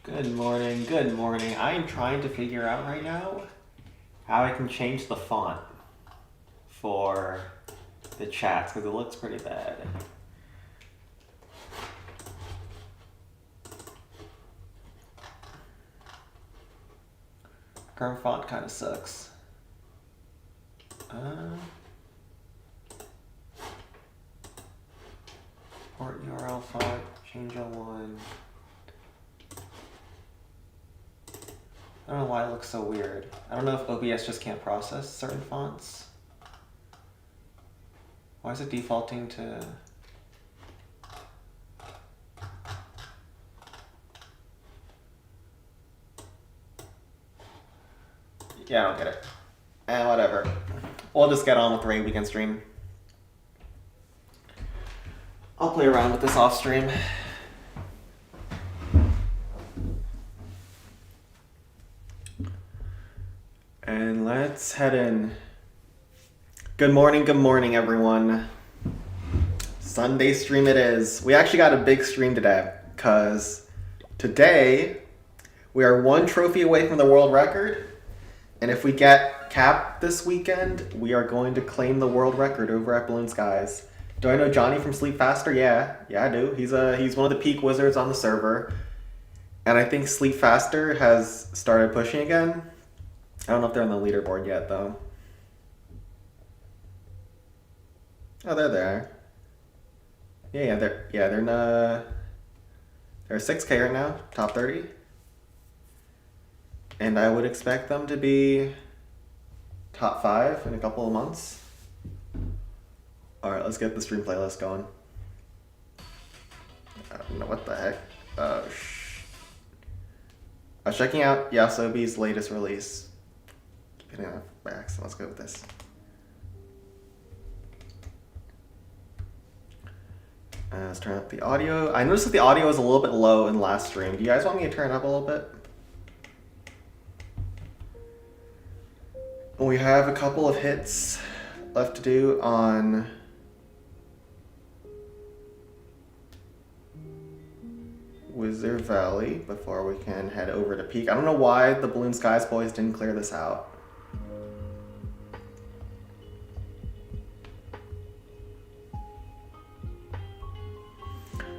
Good morning, good morning. I am trying to figure out right now how I can change the font for the chats because it looks pretty bad. Current font kind of sucks. Port URL font, change L1. I don't know why it looks so weird. I don't know if OBS just can't process certain fonts. Why is it defaulting to... Yeah, I don't get it. Whatever. We'll just get on with the Raid Weekend stream. I'll play around with this off stream. And let's head in. Good morning, everyone. Sunday stream it is. We actually got a big stream today, because today we are one trophy away from the world record. And if we get capped this weekend, we are going to claim the world record over at Balloon Skies. Do I know Johnny from Sleep Faster? Yeah, I do. He's one of the peak wizards on the server. And I think Sleep Faster has started pushing again. I don't know if they're on the leaderboard yet, though. Oh, they're there. They're in they're 6K right now, top 30. And I would expect them to be top 5 in a couple of months. Alright, let's get the stream playlist going. I don't know what the heck. I was checking out Yasobi's latest release. Getting enough back, so let's go with this. Let's turn up the audio. I noticed that the audio was a little bit low in last stream. Do you guys want me to turn it up a little bit? We have a couple of hits left to do on Wizard Valley before we can head over to Peak. I don't know why the Balloon Skies boys didn't clear this out.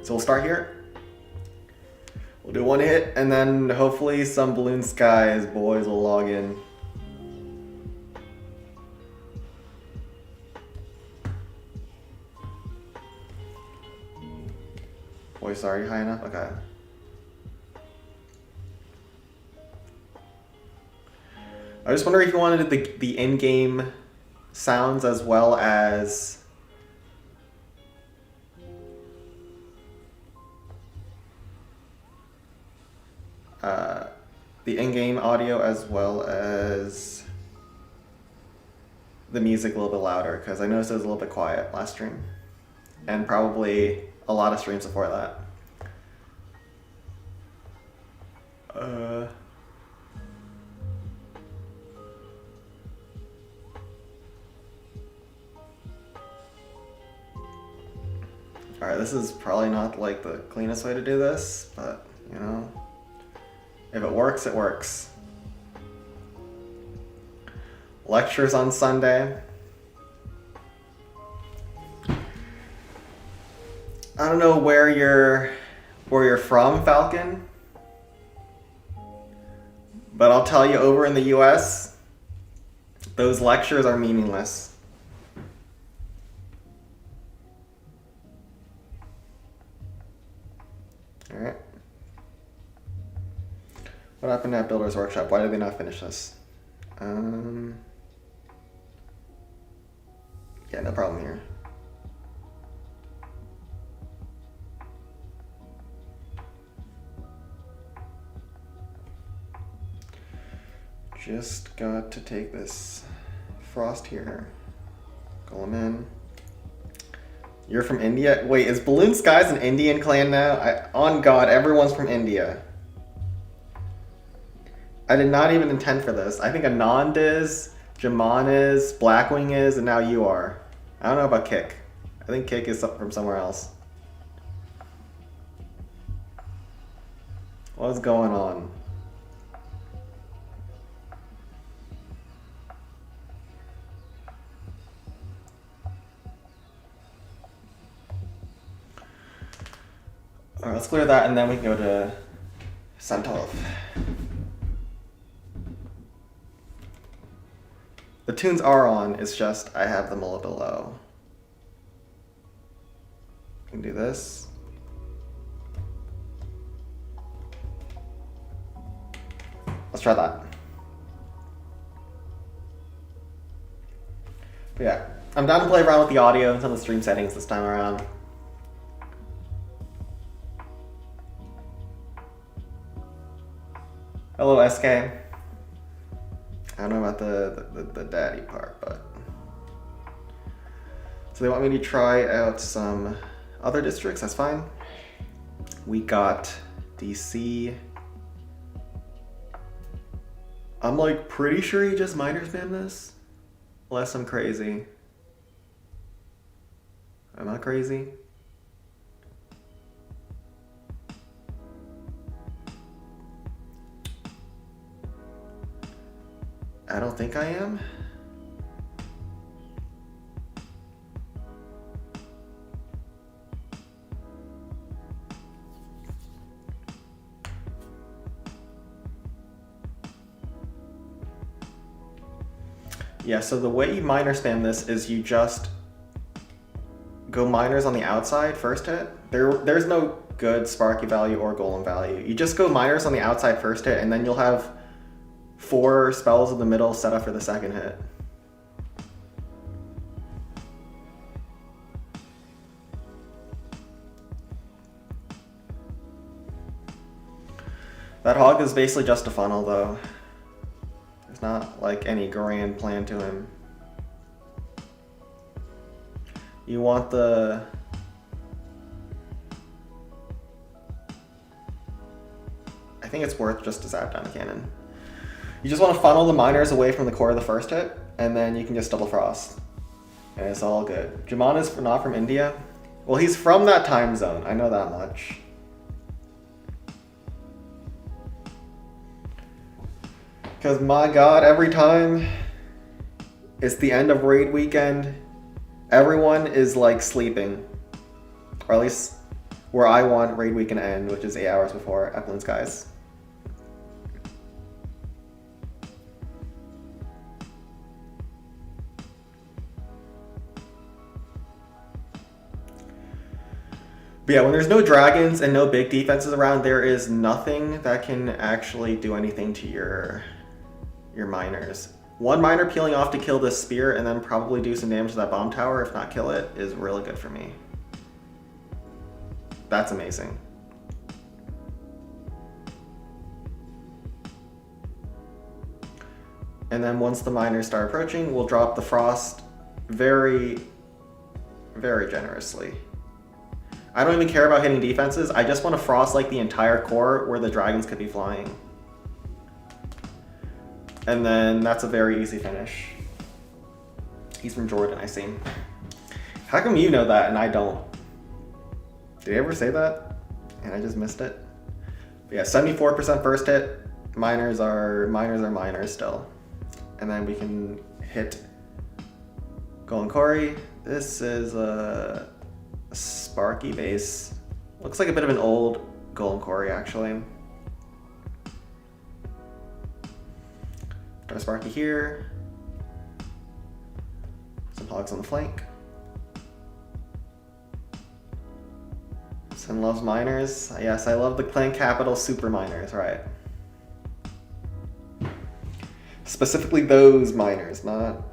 So we'll start here. We'll do one hit, and then hopefully some Balloon Skies boys will log in. Voice already high enough? Okay. I just wonder if you wanted the in-game sounds as well as the in-game audio as well as the music a little bit louder, because I noticed it was a little bit quiet last stream. And probably a lot of streams before that. Alright, this is probably not like the cleanest way to do this, but you know, if it works, it works. Lectures on Sunday. I don't know where you're from, Falcon, but I'll tell you, over in the US, those lectures are meaningless. All right. What happened at Builder's Workshop? Why did they not finish this? Yeah, no problem here. Just got to take this Frost here. Call him in. You're from India? Wait, is Balloon Skies an Indian clan now? On God, everyone's from India. I did not even intend for this. I think Anand is, Jaman is, Blackwing is, and now you are. I don't know about Kick. I think Kick is from somewhere else. What's going on? Alright, let's clear that and then we can go to Santolf. The tunes are on, it's just I have them a little bit low. We can do this. Let's try that. But yeah, I'm down to play around with the audio and some of the stream settings this time around. Hello, SK. I don't know about the daddy part, but... So they want me to try out some other districts, that's fine. We got DC. I'm like pretty sure he just minor spammed this. Unless I'm crazy. Am I crazy? I don't think I am. Yeah, so the way you minor spam this is you just go minors on the outside first hit. There's no good Sparky value or Golem value. You just go minors on the outside first hit and then you'll have 4 spells in the middle set up for the second hit. That hog is basically just a funnel though. There's not like any grand plan to him. You want the... I think it's worth just to zap down the cannon. You just want to funnel the miners away from the core of the first hit, and then you can just double frost. And it's all good. Jaman is not from India. Well, he's from that time zone, I know that much. Because my god, every time it's the end of raid weekend, everyone is like sleeping. Or at least where I want raid weekend to end, which is 8 hours before Upland Skies. But yeah, when there's no dragons and no big defenses around, there is nothing that can actually do anything to your miners. One miner peeling off to kill this spear and then probably do some damage to that bomb tower, if not kill it, is really good for me. That's amazing. And then once the miners start approaching, we'll drop the frost very, very generously. I don't even care about hitting defenses, I just want to frost like the entire core where the dragons could be flying. And then that's a very easy finish. He's from Jordan, I see. How come you know that and I don't? Did I ever say that? And I just missed it? But yeah, 74% first hit. Miners are miners still. And then we can hit Golden Quarry. This is a Sparky base. Looks like a bit of an old Golden Quarry actually. Throw Sparky here. Some hogs on the flank. Sin loves miners. Yes, I love the clan capital super miners, right? Specifically those miners, not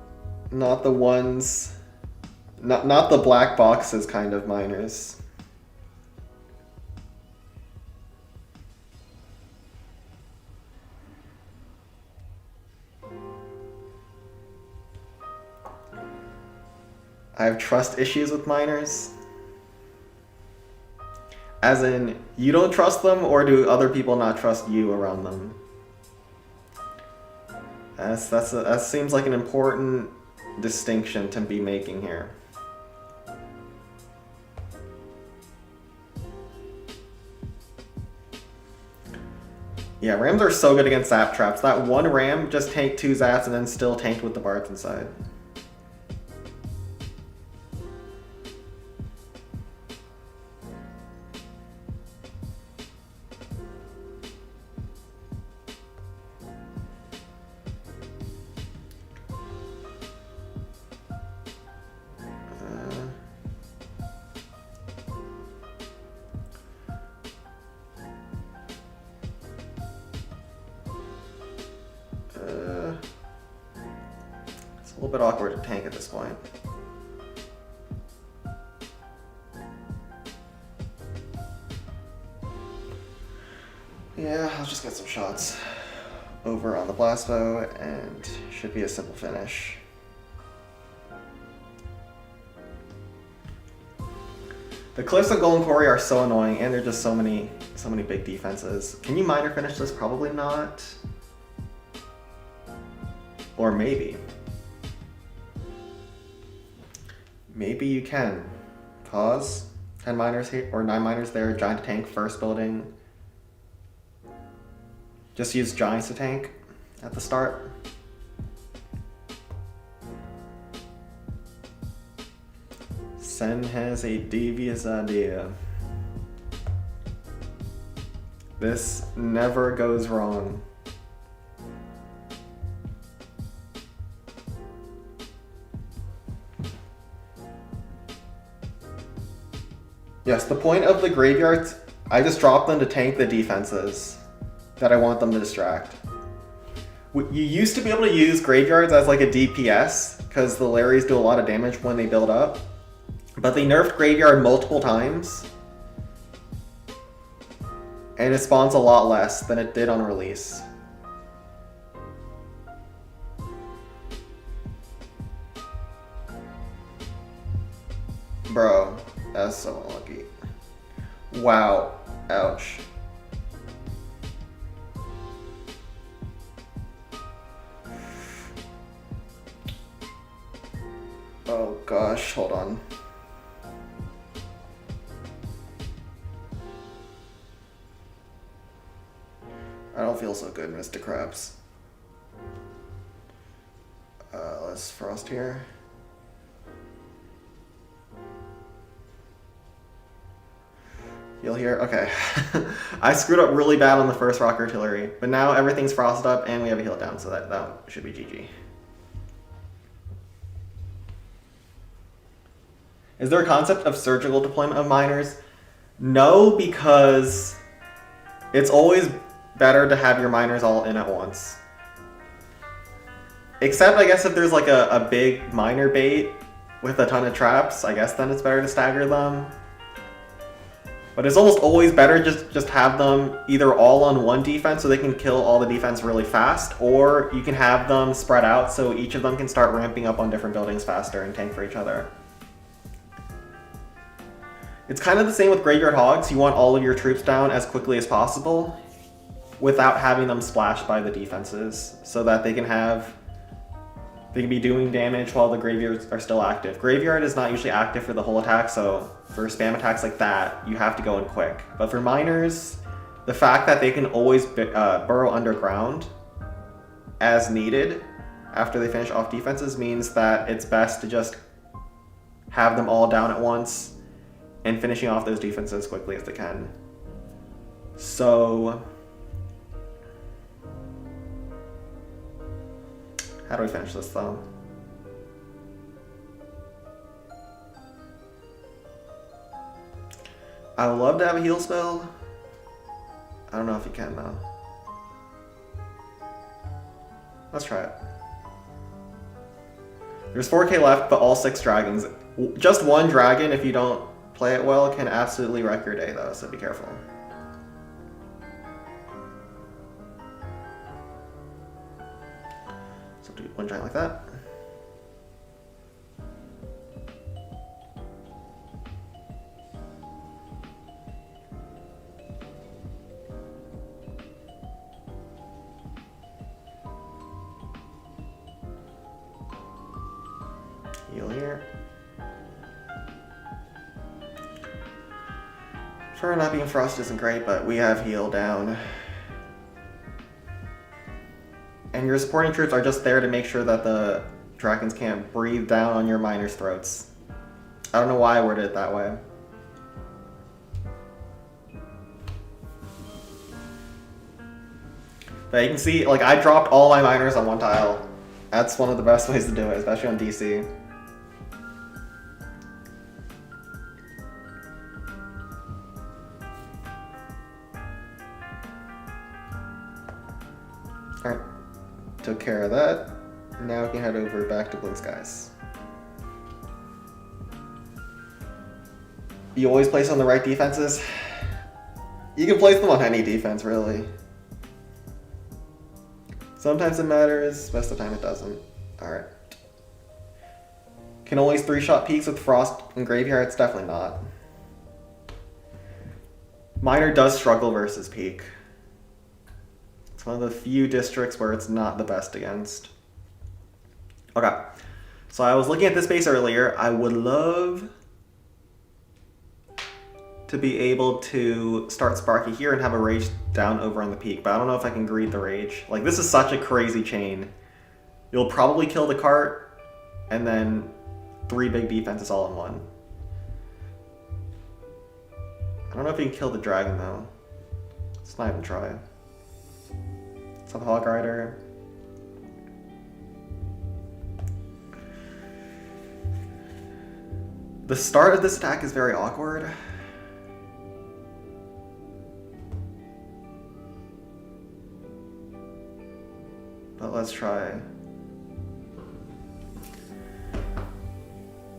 the ones, not the black boxes kind of miners. I have trust issues with miners. As in, you don't trust them, or do other people not trust you around them? That seems like an important distinction to be making here. Yeah, Rams are so good against Zap traps. That one Ram just tanked 2 Zaps and then still tanked with the Bards inside. It's a little bit awkward to tank at this point. Yeah, I'll just get some shots over on the Blast Bow and should be a simple finish. The Cliffs of Golden Quarry are so annoying, and they're just so many big defenses. Can you miner finish this? Probably not. Or maybe. Maybe you can. Pause. 10 miners here, or 9 miners there. Giant to tank, first building. Just use giants to tank at the start. Sen has a devious idea. This never goes wrong. Yes, the point of the graveyards, I just drop them to tank the defenses that I want them to distract. You used to be able to use graveyards as like a DPS because the Larrys do a lot of damage when they build up. But they nerfed Graveyard multiple times, and it spawns a lot less than it did on release. Bro, that's so unlucky. Wow. Ouch. Oh gosh, hold on. I don't feel so good, Mr. Krabs. Let's Frost here. Heal here? Okay. I screwed up really bad on the first Rock Artillery, but now everything's frosted up and we have a heal down, so that should be GG. Is there a concept of surgical deployment of miners? No, because it's always better to have your miners all in at once. Except, I guess, if there's like a big miner bait with a ton of traps, I guess then it's better to stagger them. But it's almost always better just have them either all on one defense so they can kill all the defense really fast, or you can have them spread out so each of them can start ramping up on different buildings faster and tank for each other. It's kind of the same with Graveyard Hogs. You want all of your troops down as quickly as possible without having them splashed by the defenses so that they can be doing damage while the graveyards are still active. Graveyard is not usually active for the whole attack, so for spam attacks like that, you have to go in quick. But for miners, the fact that they can always burrow underground as needed after they finish off defenses means that it's best to just have them all down at once and finishing off those defenses as quickly as they can. So how do we finish this though? I would love to have a heal spell. I don't know if you can though. Let's try it. There's 4k left, but all 6 dragons. Just one dragon, if you don't play it well, can absolutely wreck your day though, so be careful. So do one giant like that. Heal here. Sure, not being frost isn't great, but we have heal down. And your supporting troops are just there to make sure that the dragons can't breathe down on your miners' throats. I don't know why I worded it that way. But you can see, like, I dropped all my miners on one tile. That's one of the best ways to do it, especially on DC. Alright, took care of that. Now we can head over back to Blue Skies. You always place on the right defenses? You can place them on any defense, really. Sometimes it matters, most of the time it doesn't. Alright. Can always 3-shot peaks with Frost and Graveyard? It's definitely not. Miner does struggle versus Peak. It's one of the few districts where it's not the best against. Okay. So I was looking at this base earlier. I would love to be able to start Sparky here and have a Rage down over on the Peak, but I don't know if I can greed the Rage. Like, this is such a crazy chain. You'll probably kill the cart, and then 3 big defenses all in one. I don't know if you can kill the dragon, though. Let's not even try. Let's have Hog Rider. The start of this attack is very awkward. But let's try.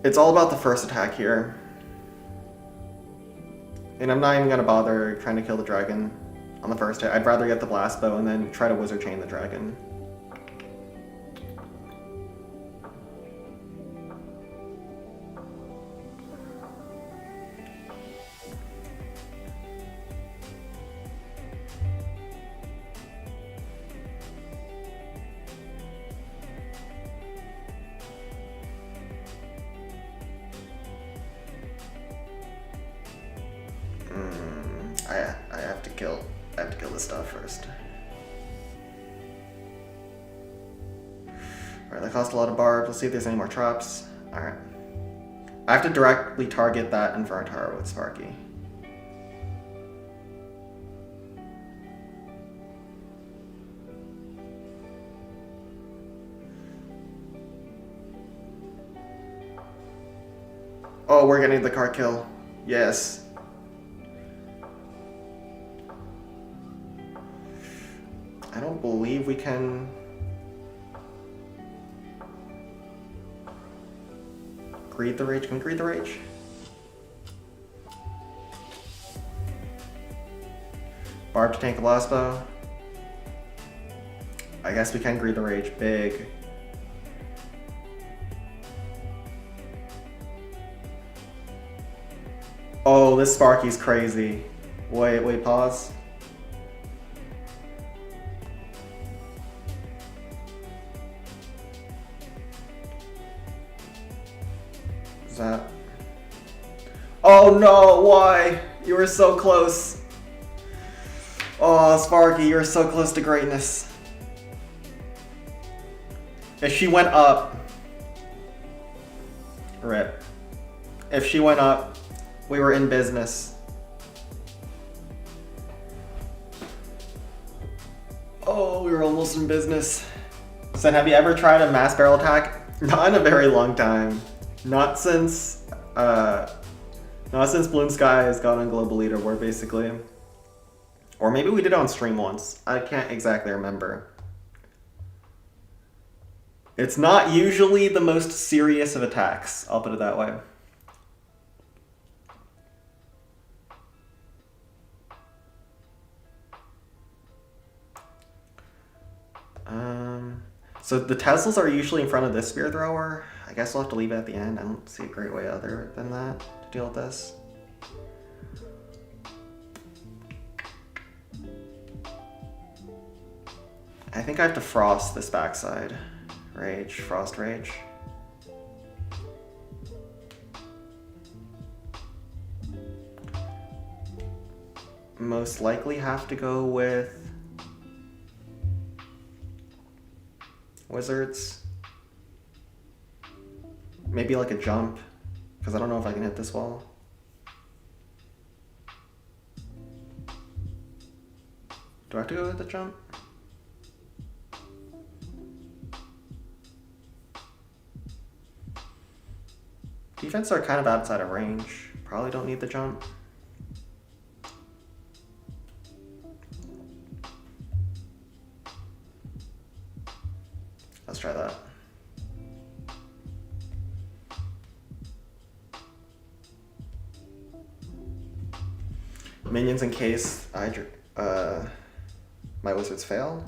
It's all about the first attack here. And I'm not even going to bother trying to kill the dragon on the first hit. I'd rather get the blast bow and then try to wizard chain the dragon. I have to kill this stuff first. Alright, that cost a lot of barbs. Let's see if there's any more traps. Alright. I have to directly target that Infernatar with Sparky. Oh, we're getting the card kill. Yes. I don't believe we can greed the Rage. Can we greed the Rage? Barb to tank a blast bow. I guess we can greed the Rage. Big. Oh, this Sparky's crazy. Wait, pause. That. Oh no, why? You were so close. Oh, Sparky, you're so close to greatness. If she went up. Rip. If she went up, we were in business. Oh, we were almost in business. So have you ever tried a mass barrel attack? Not in a very long time. Not since Bloom Sky has gone on Global Leaderboard, basically. Or maybe we did it on stream once. I can't exactly remember. It's not usually the most serious of attacks, I'll put it that way. So the Teslas are usually in front of this Spear Thrower. I guess we'll have to leave it at the end. I don't see a great way other than that to deal with this. I think I have to Frost this backside. Rage, Frost Rage. Most likely have to go with Wizards. Maybe like a jump, because I don't know if I can hit this wall. Do I have to go with the jump? Defense are kind of outside of range. Probably don't need the jump. Let's try that. Minions in case my wizards fail.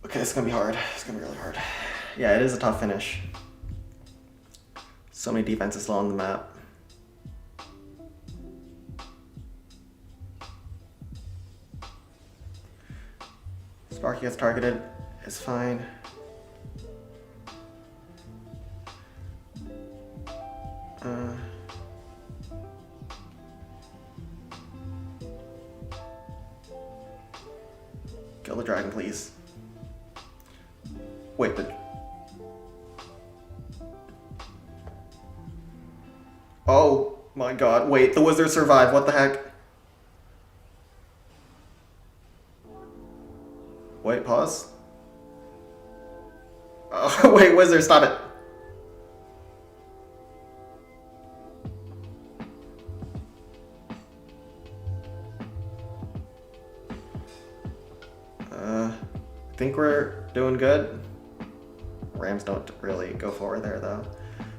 Okay, it's gonna be hard. It's gonna be really hard. Yeah, it is a tough finish. So many defenses still on the map. Sparky gets targeted. It's fine. Kill the dragon, please. Wait, oh my god, wait, the wizard survived, what the heck? Wait, pause. Oh, wait, wizard, stop it. I think we're doing good. Rams don't really go forward there though.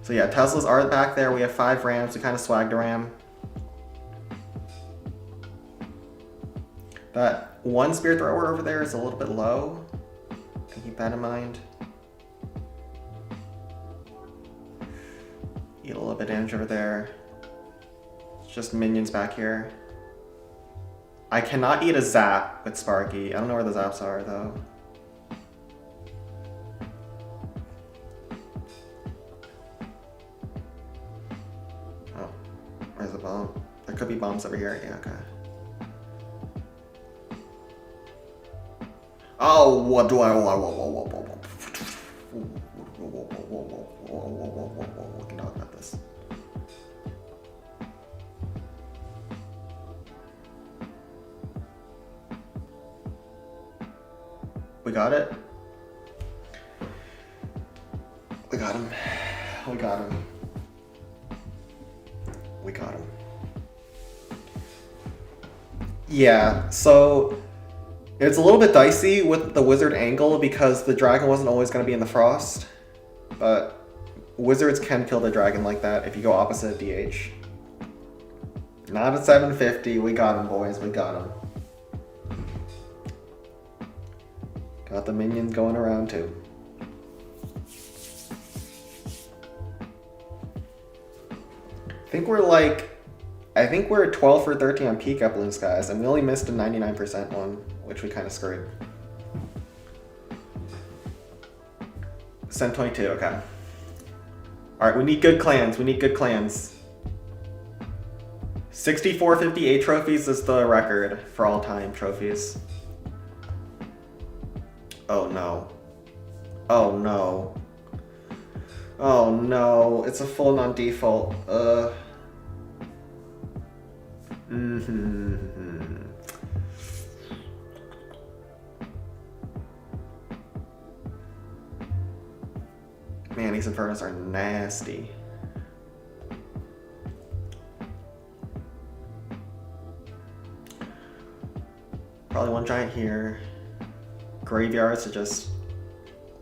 So yeah, Teslas are back there. We have 5 Rams. We kind of swagged a Ram. That one Spear Thrower over there is a little bit low. Keep that in mind. Eat a little bit of damage over there. It's just minions back here. I cannot eat a Zap with Sparky. I don't know where the Zaps are though. Oh, where's the bomb? There could be bombs over here. Yeah, okay. Oh, what do I? We can talk about this. We got it. We got him. We got him. We got him. Yeah, so it's a little bit dicey with the wizard angle because the dragon wasn't always going to be in the frost, but wizards can kill the dragon like that if you go opposite of DH. Not at 750. We got him, boys. We got him. Got the minions going around too. I think we're 12 for 13 on peak uplinks, guys, and we only missed a 99% one, which we kind of screwed. Send 22, okay. Alright, we need good clans, we need good clans. 6458 trophies is the record for all time trophies. Oh no. Oh no. Oh no, it's a full non-default. Man, these Infernos are nasty. Probably one giant here. Graveyards to just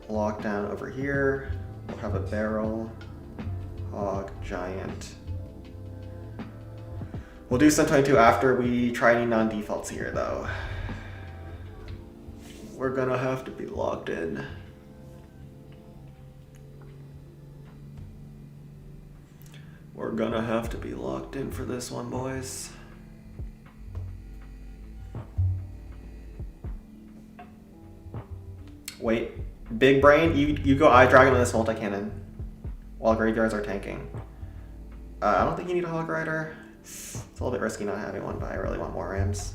lock down over here. We'll have a barrel, hog, giant. We'll do Sun 22 after we try any non-defaults here though. We're gonna have to be locked in. We're gonna have to be locked in for this one, boys. Wait, big brain, you go Eye Dragon on this multi-cannon while graveyards are tanking. I don't think you need a Hog Rider. It's a little bit risky not having one, but I really want more Rams.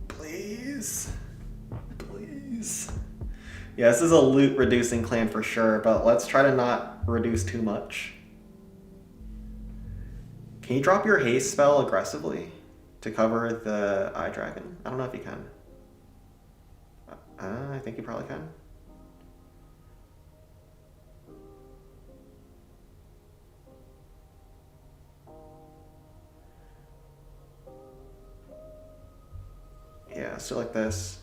Please. Please. Yeah, this is a loot reducing clan for sure, but let's try to not reduce too much. Can you drop your haste spell aggressively to cover the Eye Dragon? I don't know if you can. I think you probably can. Yeah, still like this.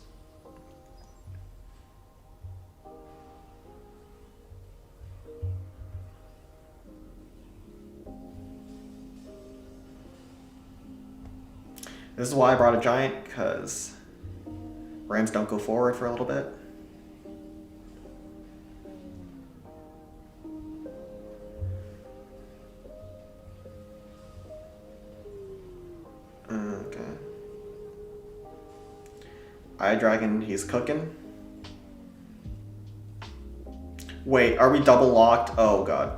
This is why I brought a giant, because Rams don't go forward for a little bit. Okay. Eye Dragon, he's cooking. Wait, are we double locked? Oh god.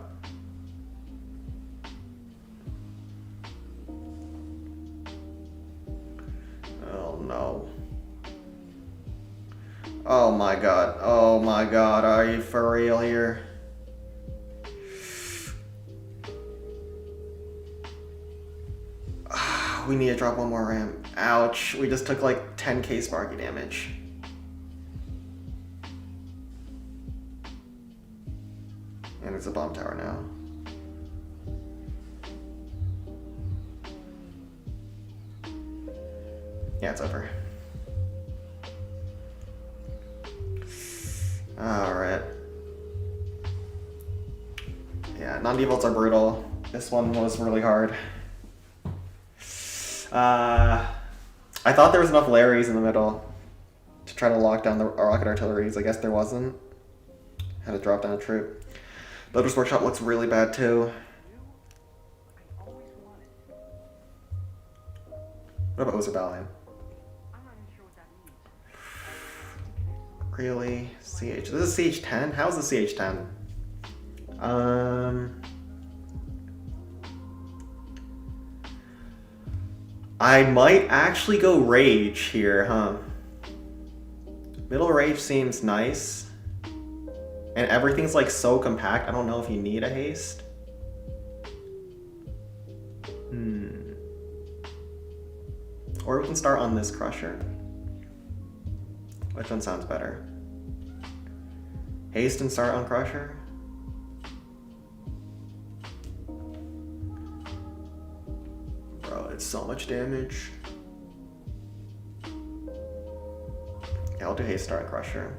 Oh my god. Oh my god. Are you for real here? We need to drop one more Ram. Ouch. We just took like 10k Sparky damage. And it's a bomb tower now. Yeah, it's over. Alright. Yeah, non-defaults are brutal. This one was really hard. I thought there was enough Larrys in the middle to try to lock down the rocket artilleries. I guess there wasn't. Had to drop down a troop. Builder's Workshop looks really bad too. What about Ozaballion? Really? CH. This is CH10? How's the CH10? I might actually go Rage here, huh? Middle Rage seems nice. And everything's like so compact, I don't know if you need a haste. Or we can start on this Crusher. Which one sounds better? Haste and start on Crusher? Bro, it's so much damage. Yeah, I'll do haste, start on Crusher.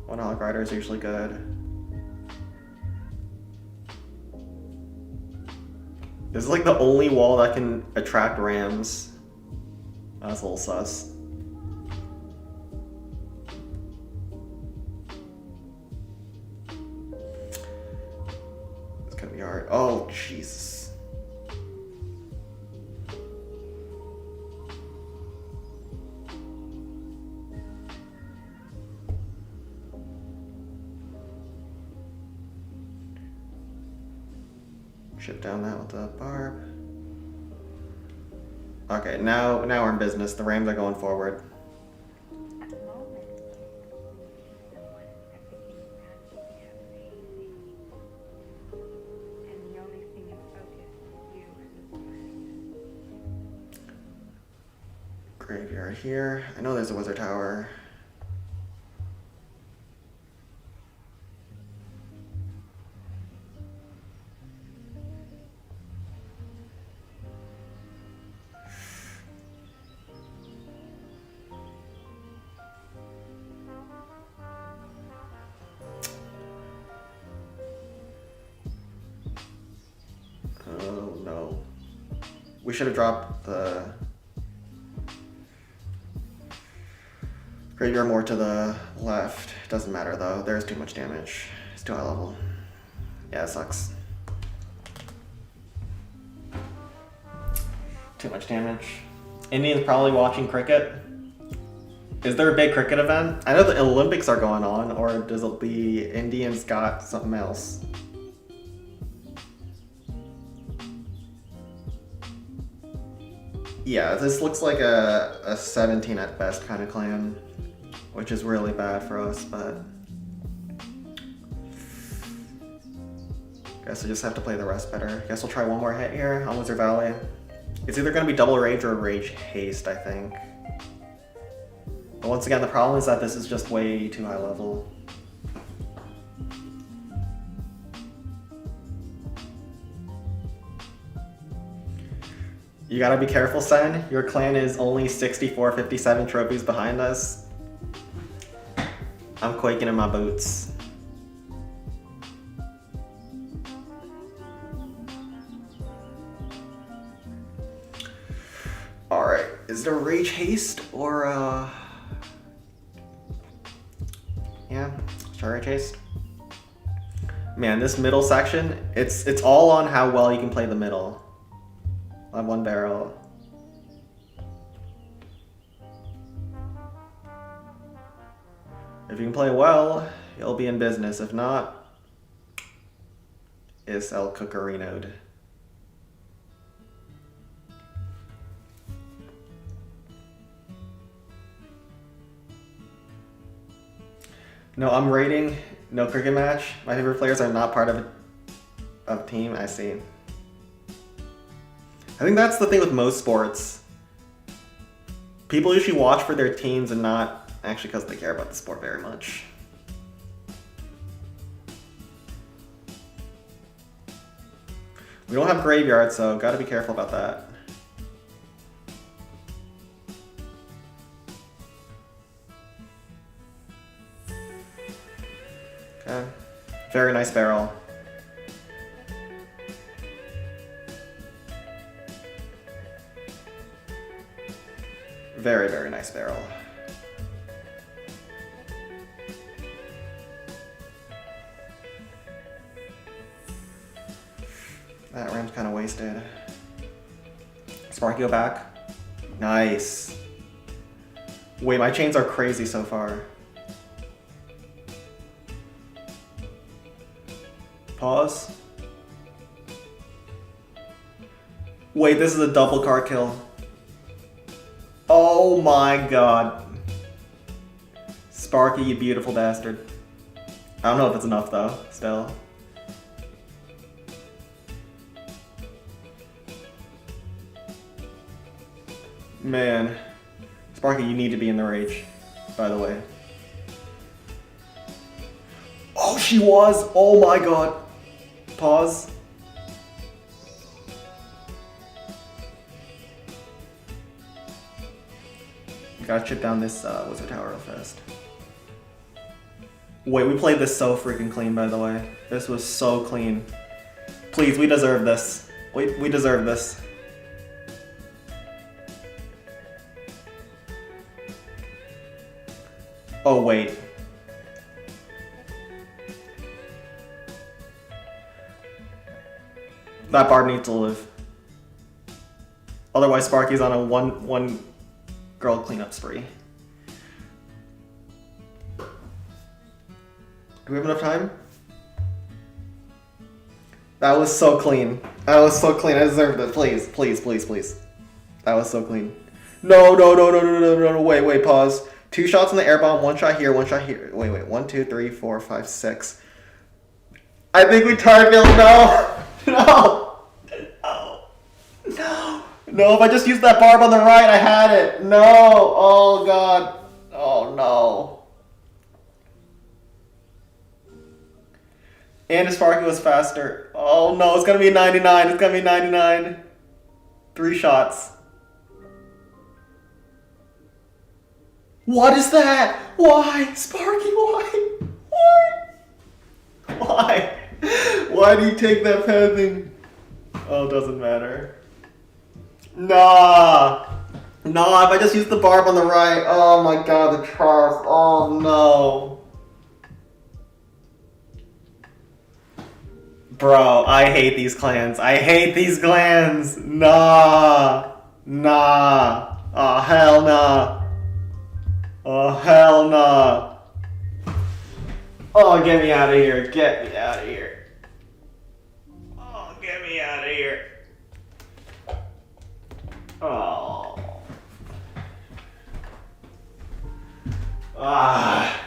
One Hog Rider is usually good. This is like the only wall that can attract Rams. That's a little sus. It's gonna be hard. Oh, Jesus. Ship down that with the barb. Okay, now we're in business. The Rams are going forward. Graveyard here. I know there's a Wizard Tower. Oh no. We should have dropped the Graveyard more to the left. Doesn't matter though, there's too much damage. It's too high level. Yeah, it sucks. Too much damage. Indians probably watching cricket. Is there a big cricket event? I know the Olympics are going on, or does it be Indians got something else? Yeah, this looks like a 17 at best kind of clan, which is really bad for us, but guess I just have to play the rest better. Guess we'll try one more hit here on Wizard Valley. It's either going to be double rage or rage haste, I think. But once again, the problem is that this is just way too high level. You gotta be careful, Sen. Your clan is only 64-57 trophies behind us. I'm quaking in my boots. Alright, is there Rage Haste or yeah, let's try Rage Haste. Man, this middle section, it's all on how well you can play the middle. I have one barrel. If you can play well, you'll be in business. If not, it's El Cucurino'd. No, I'm rating no cricket match. My favorite players are not part of a team. I see. I think that's the thing with most sports. People usually watch for their teams and not actually because they care about the sport very much. We don't have graveyard, so gotta be careful about that. Okay, very nice barrel. Very, very nice barrel. That ram's kind of wasted. Sparky, go back. Nice. Wait, my chains are crazy so far. Pause. Wait, this is a double card kill. Oh my god. Sparky, you beautiful bastard. I don't know if it's enough though, still. Man. Sparky, you need to be in the rage, by the way. Oh, she was! Oh my god. Pause. Gotta chip down this Wizard Tower real fast. Wait, we played this so freaking clean, by the way. This was so clean. Please, we deserve this. We deserve this. Oh, wait. That Barb needs to live. Otherwise, Sparky's on a one girl cleanup spree. Do we have enough time? That was so clean. That was so clean. I deserved it. Please, please, please, please. That was so clean. No, no, no, no, no, no, no, no. Wait, pause. 2 shots on the air bomb, 1 shot here, 1 shot here. Wait. 1, 2, 3, 4, 5, 6. I think we tied Bill. No! No! No! No, if I just used that barb on the right, I had it. No! Oh, God. Oh, no. And his Sparky was faster. Oh, no, it's gonna be 99. It's gonna be 99. 3 shots. What is that? Why? Sparky, why? Why? Why? Why do you take that pathing? Oh, it doesn't matter. Nah. Nah, if I just use the barb on the right. Oh my god, the trust. Oh no. Bro, I hate these clans. I hate these clans. Nah. Nah. Oh, hell nah. Oh, hell nah. Oh, get me out of here. Get me out of here. Oh, get me out of here. Oh. Ah.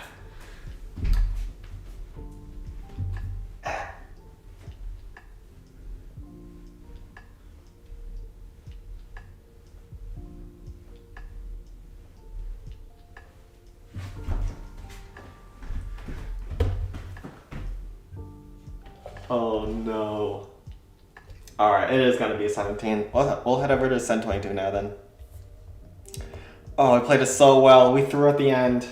Oh no. Alright, it is gonna be a 17. We'll head over to Sen 22 now then. Oh, I played it so well. We threw at the end.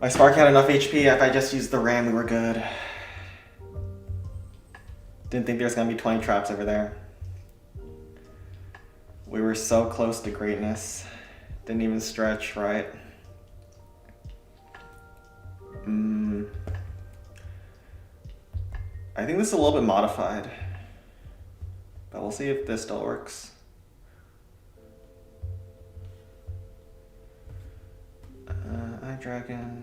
My Spark had enough HP. If I just used the ram, we were good. Didn't think there was gonna be 20 traps over there. We were so close to greatness. Didn't even stretch, right? I think this is a little bit modified. But we'll see if this still works. iDragon.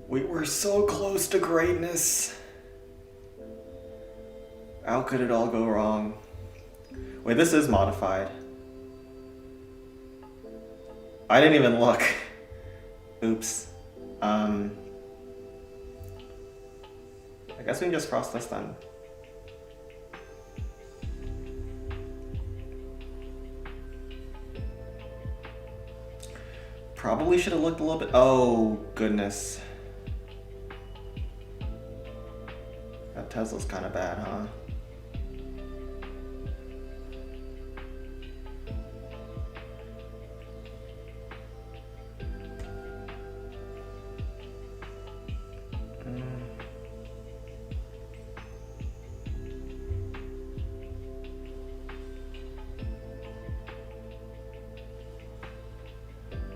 We were so close to greatness. How could it all go wrong? Wait, this is modified. I didn't even look. Oops. I guess we can just cross this then. Probably should have looked a little bit. Oh, goodness. That Tesla's kind of bad, huh?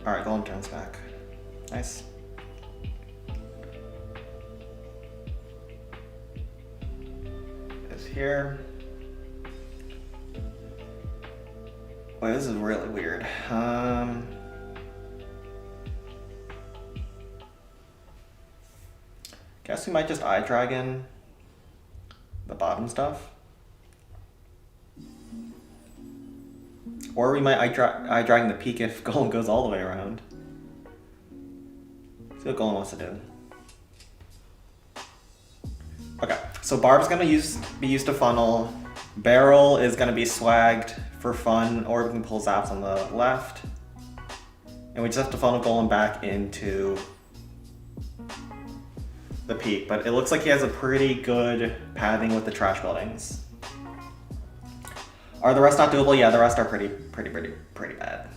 Alright, Golem turns back. Nice. Is here. Wait, this is really weird. Guess we might just iDragon the bottom stuff. Or we might iDragon the peak if Golem goes all the way around. See what Golem wants to do. Okay, so Barb's gonna be used to funnel. Barrel is gonna be swagged for fun, or we can pull zaps on the left. And we just have to funnel Golem back into the peak, but it looks like he has a pretty good pathing with the trash buildings. Are the rest not doable? Yeah, the rest are pretty bad.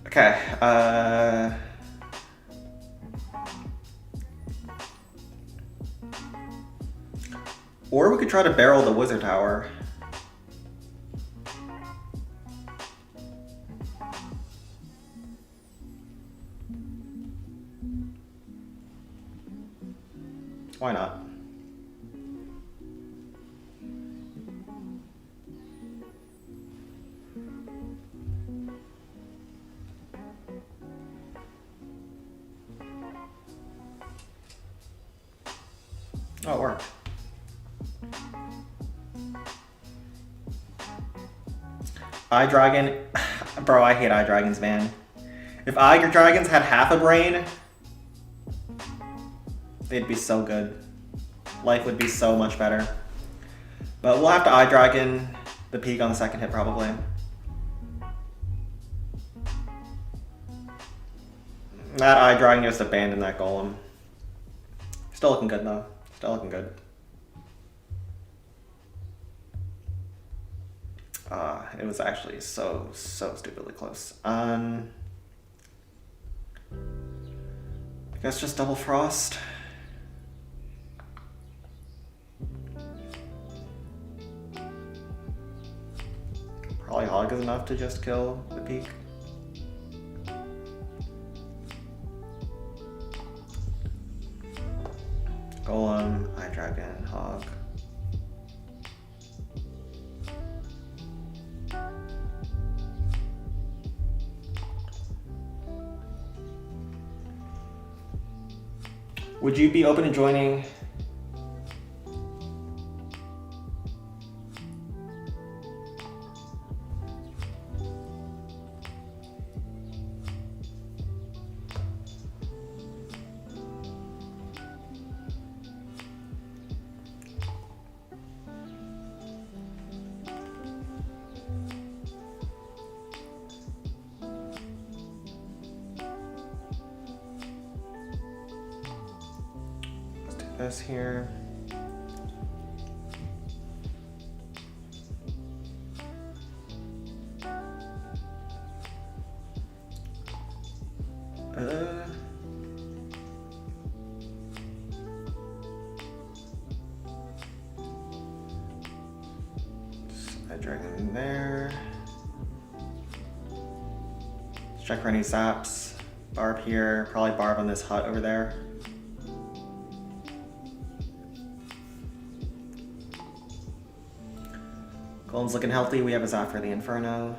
Okay, or we could try to barrel the wizard tower. Why not? Oh, it worked. iDragon, bro, I hate iDragons, man. If iDragons had half a brain, they'd be so good. Life would be so much better. But we'll have to iDragon the peak on the second hit, probably. That iDragon just abandoned that Golem. Still looking good, though. Still looking good. It was actually so stupidly close. I guess just double frost. Probably Hog is enough to just kill the peak. Golem, Eye Dragon, Hog. Would you be open to joining? This here. I drag it in there. Let's check for any zaps. Barb here, probably Barb on this hut over there. Golem's looking healthy. We have a zap for the Inferno.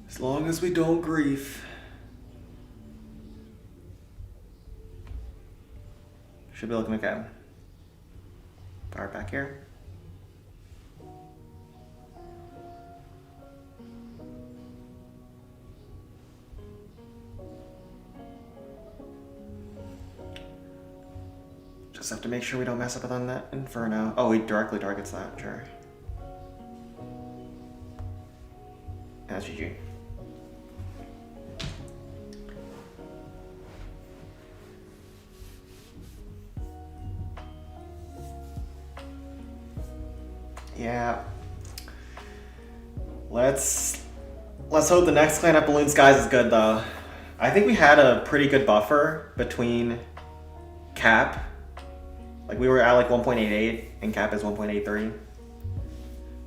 As long as we don't grief. Should be looking okay. Fire back here. Just have to make sure we don't mess up on that Inferno. Oh, he directly targets that, sure. That's GG. Yeah. Let's hope the next clan at Balloon Skies is good though. I think we had a pretty good buffer between Cap. Like we were at like 1.88 and Cap is 1.83.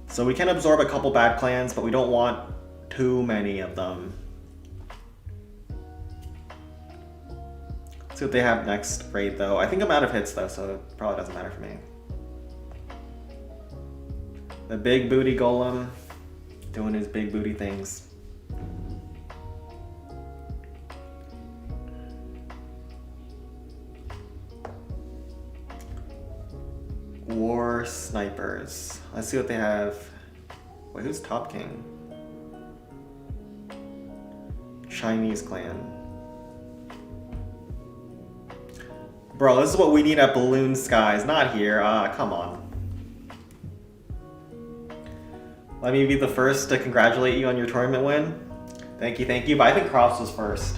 So we can absorb a couple bad clans, but we don't want too many of them. Let's see what they have next raid though. I think I'm out of hits though, so it probably doesn't matter for me. The big booty golem doing his big booty things. War snipers. Let's see what they have. Wait, who's top king? Chinese clan. Bro, this is what we need at Balloon Skies, not here. Come on. Let me be the first to congratulate you on your tournament win. Thank you, but I think Crops was first.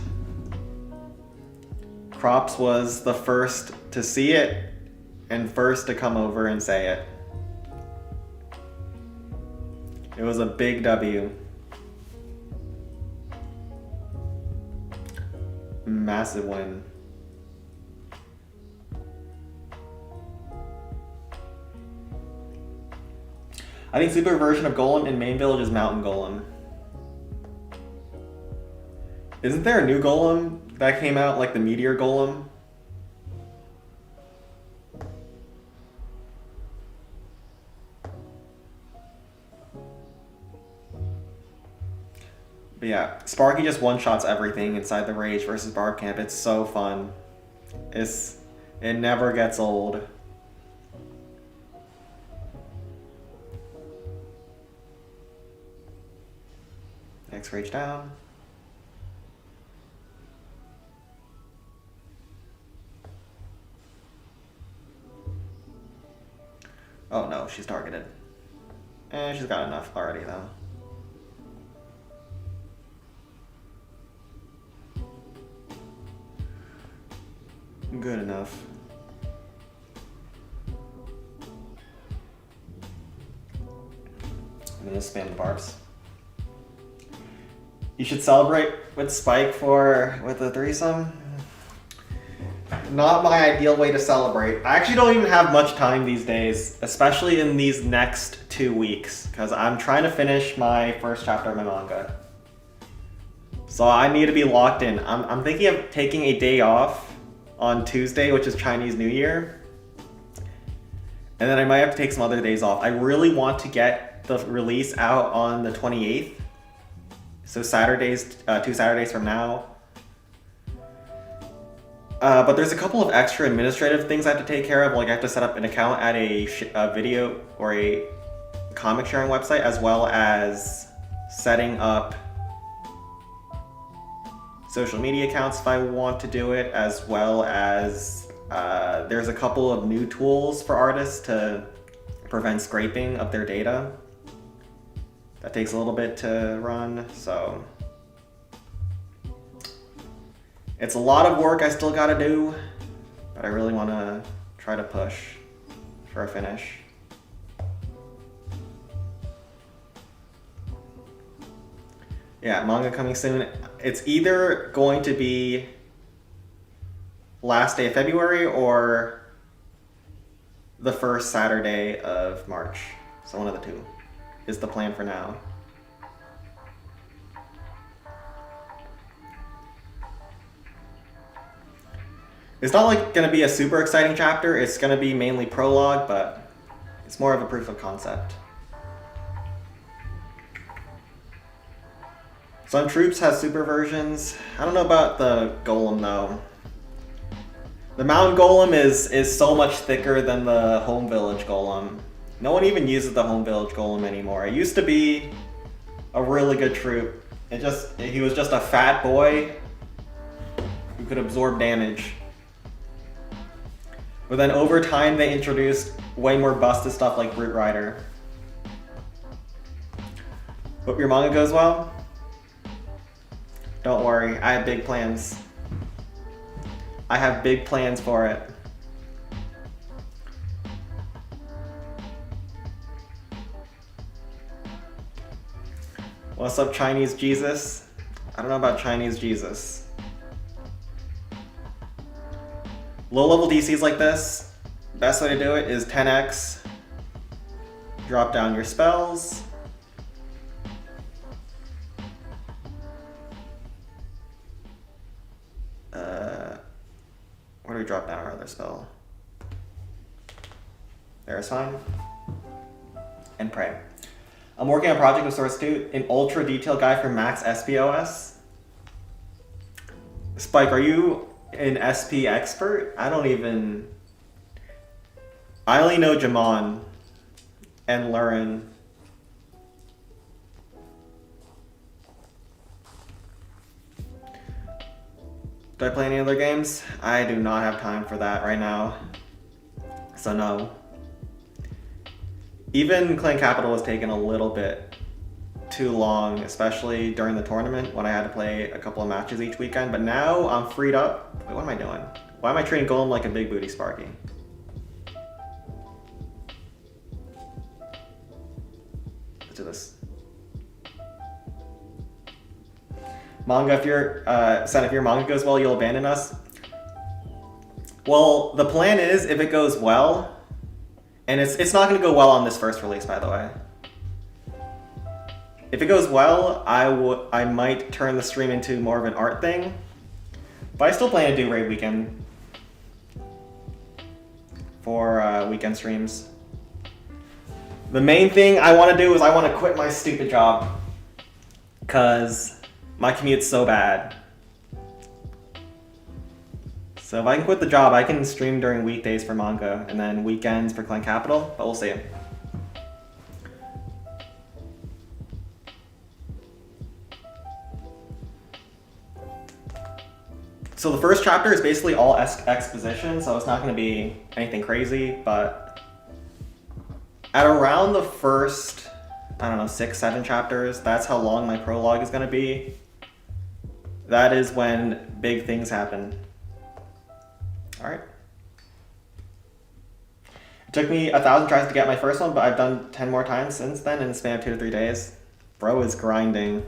Crops was the first to see it and first to come over and say it. It was a big W. Massive win. I think super version of Golem in main village is Mountain Golem. Isn't there a new Golem that came out, like the Meteor Golem? But yeah, Sparky just one-shots everything inside the Rage versus Barb Camp. It's so fun. It never gets old. Next Rage down. Oh no, she's targeted. She's got enough already though. Good enough. I'm gonna spam the barbs. You should celebrate with Spike with a threesome. not my ideal way to celebrate. I actually don't even have much time these days, especially in these next 2 weeks, because I'm trying to finish my first chapter of my manga. So I need to be locked in. I'm thinking of taking a day off on Tuesday, which is Chinese New Year. And then I might have to take some other days off. I really want to get the release out on the 28th. So Saturdays, 2 Saturdays from now. But there's a couple of extra administrative things I have to take care of. Like I have to set up an account at a video or a comic sharing website, as well as setting up social media accounts if I want to do it, as well as there's a couple of new tools for artists to prevent scraping of their data. That takes a little bit to run, so it's a lot of work I still gotta do, but I really want to try to push for a finish. Yeah, manga coming soon. It's either going to be last day of February or the first Saturday of March. So one of the two is the plan for now. It's not like going to be a super exciting chapter. It's going to be mainly prologue, but it's more of a proof of concept. Some Troops has super versions. I don't know about the Golem though. The Mountain Golem is so much thicker than the Home Village Golem. No one even uses the Home Village Golem anymore. It used to be a really good troop. He was just a fat boy who could absorb damage. But then over time they introduced way more busted stuff like Brute Rider. Hope your manga goes well. Don't worry, I have big plans. I have big plans for it. What's up, Chinese Jesus? I don't know about Chinese Jesus. Low-level DCs like this, best way to do it is 10x. Drop down your spells. Where do we drop down our other spell? There's fine. And pray. I'm working on a project of Source 2, an ultra detailed guide for Max SPOS. Spike, are you an SP expert? I only know Jamon and Lurin. Do I play any other games? I do not have time for that right now. So no. Even Clan Capital was taking a little bit too long, especially during the tournament when I had to play a couple of matches each weekend. But now I'm freed up. Wait, what am I doing? Why am I treating Golem like a big booty Sparky? Let's do this. Manga, if your manga goes well, you'll abandon us. Well, the plan is, if it goes well, and it's not going to go well on this first release, by the way. If it goes well, I might turn the stream into more of an art thing, but I still plan to do raid weekend for weekend streams. The main thing I want to do is I want to quit my stupid job, because my commute's so bad. So if I can quit the job, I can stream during weekdays for manga and then weekends for Clan Capital, but we'll see. So the first chapter is basically all exposition, so it's not going to be anything crazy, but at around the first, I don't know, 6, 7 chapters, that's how long my prologue is going to be. That is when big things happen. Alright. It took me 1,000 tries to get my first one, but I've done 10 more times since then in the span of 2 to 3 days. Bro is grinding.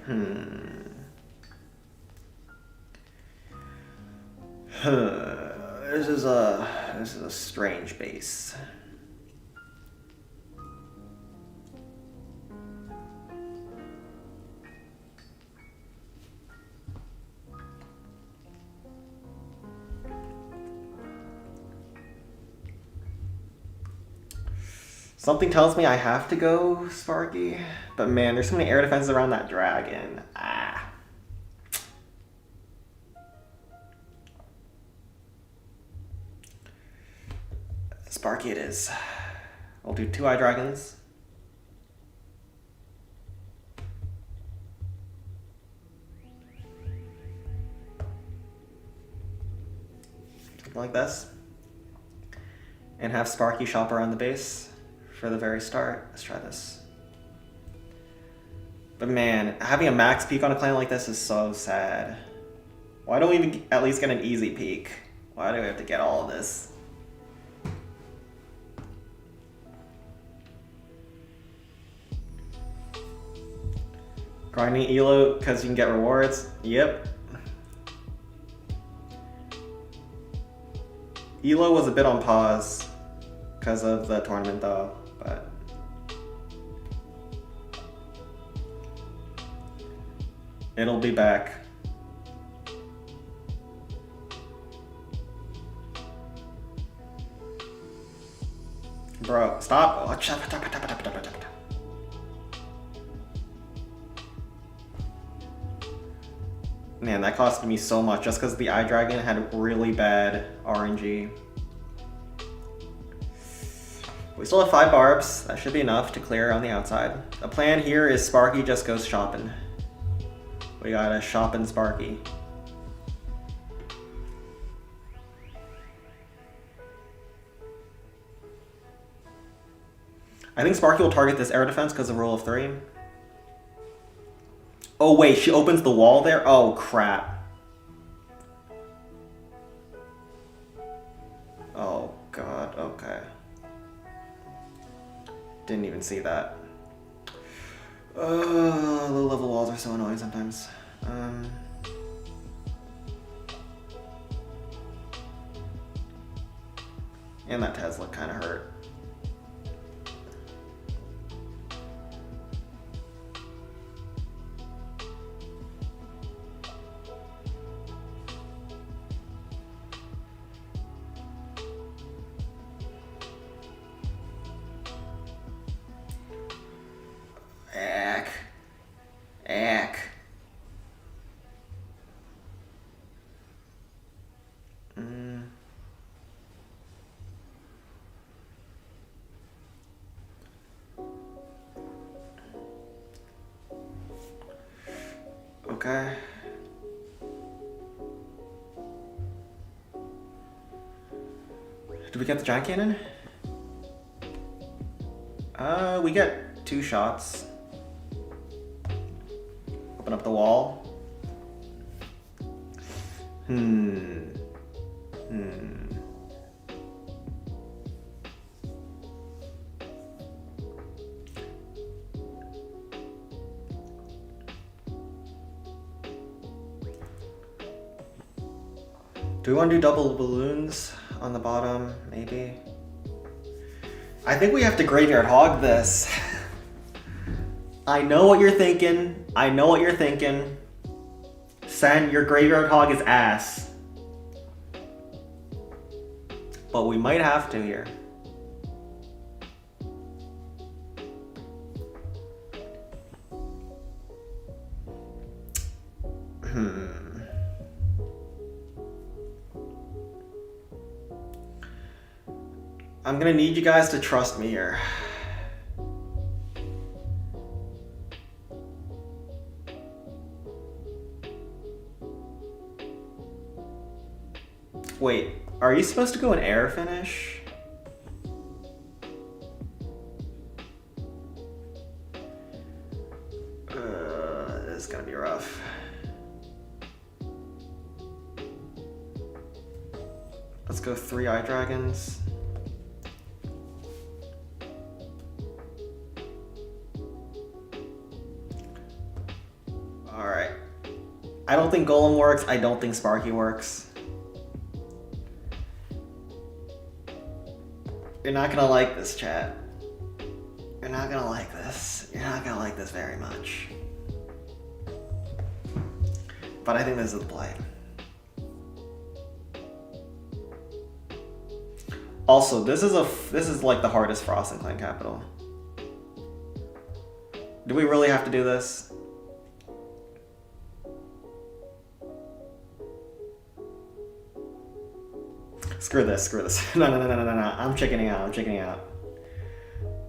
This is a strange base. Something tells me I have to go Sparky, but man, there's so many air defenses around that dragon. Ah. Sparky it is. We'll do 2 eye dragons. Something like this. And have Sparky shop around the base for the very start. Let's try this. But man, having a max peak on a clan like this is so sad. Why don't we at least get an easy peak? Why do we have to get all of this? Grinding Elo because you can get rewards? Yep. Elo was a bit on pause because of the tournament though, but it'll be back. Bro, stop. Oh, man, that costed me so much just because the Eye Dragon had really bad RNG. We still have 5 barbs. That should be enough to clear on the outside. The plan here is Sparky just goes shopping. We got a shopping Sparky. I think Sparky will target this air defense because of rule of 3. Oh wait, she opens the wall there? Oh crap. Oh god, okay. Didn't even see that. Low level walls are so annoying sometimes. And that Tesla kind of hurt. Okay. Did we get the giant cannon? We get 2 shots. Open up the wall. Do we want to do double balloons on the bottom? Maybe. I think we have to graveyard hog this. I know what you're thinking. I know what you're thinking. Sen, your graveyard hog is ass. But we might have to here. I'm gonna need you guys to trust me here. Wait, are you supposed to go an air finish? This is gonna be rough. Let's go 3 eye dragons. I don't think Golem works. I don't think Sparky works. You're not gonna like this, chat. You're not gonna like this. You're not gonna like this very much. But I think this is the play. Also, this is like the hardest Frost and Clan Capital. Do we really have to do this? Screw this, screw this. No. I'm chickening out, I'm chickening out.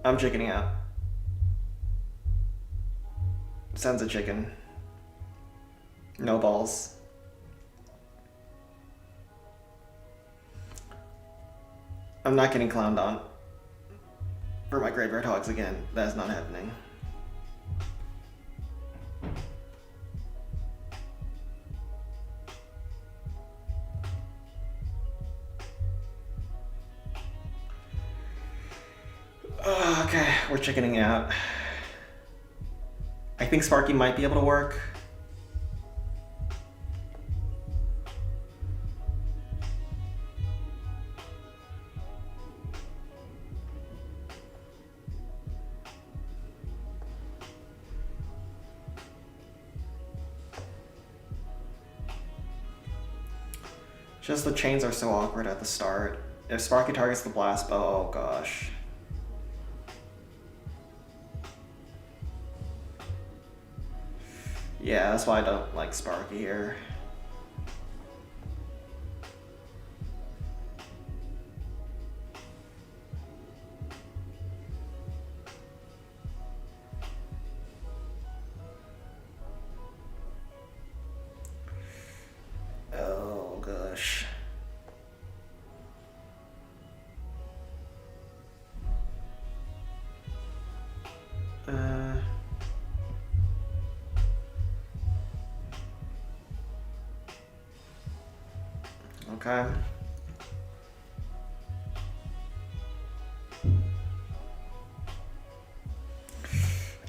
I'm chickening out. Sends a chicken. No balls. I'm not getting clowned on for my Graveyard Hogs again. That is not happening. Okay, we're chickening out. I think Sparky might be able to work. Just the chains are so awkward at the start. If Sparky targets the blast bow, oh gosh. Yeah, that's why I don't like Sparky here. Oh gosh. Okay.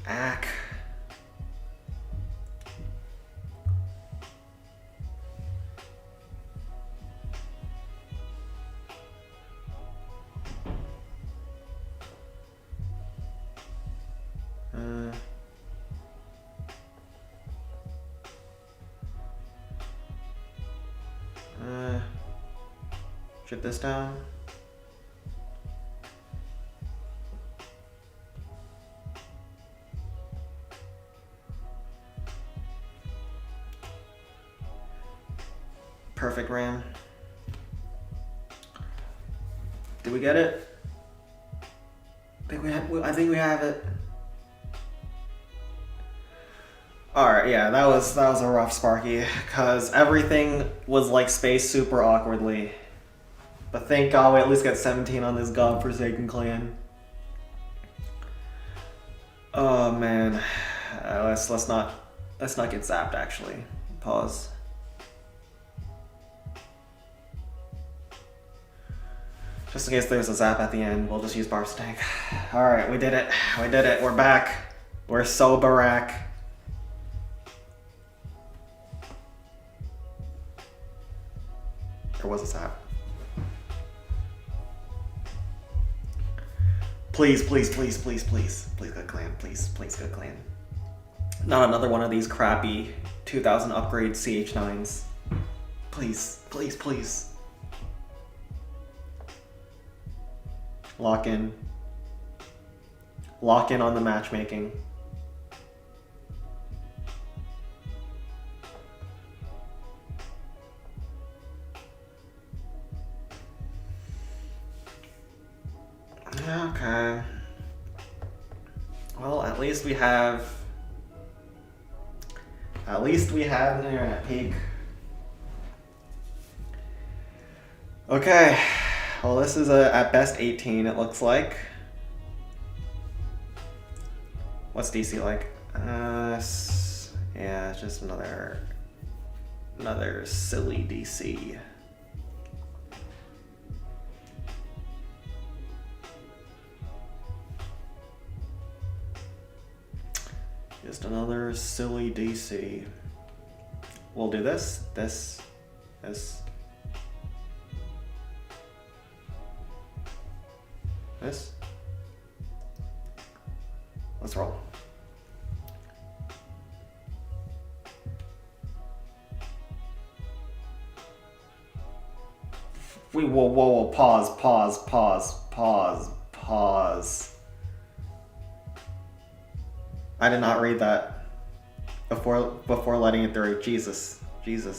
Ack. Shut this down. Perfect ram. Did we get it? I think we have it. Alright, yeah, that was a rough Sparky, because everything was like spaced super awkwardly. But thank God we at least got 17 on this godforsaken clan. Oh man, let's not get zapped actually. Pause. Just in case there's a zap at the end, we'll just use Barf's tank. All right, we did it. We did it. We're back. We're so barak. There was a zap. Please, please, please, please, please. Please, good clan. Please, please, good clan. Not another one of these crappy 2000 upgrade CH9s. Please, please, please. Lock in. Lock in on the matchmaking. Okay. Well, at least we have an internet peak. Okay. Well, this is at best 18, it looks like. What's DC like? Yeah, it's just another silly DC. Just another silly DC. we'll do this, this, this, this. Let's roll. Whoa, pause. I did not read that before letting it through. Jesus,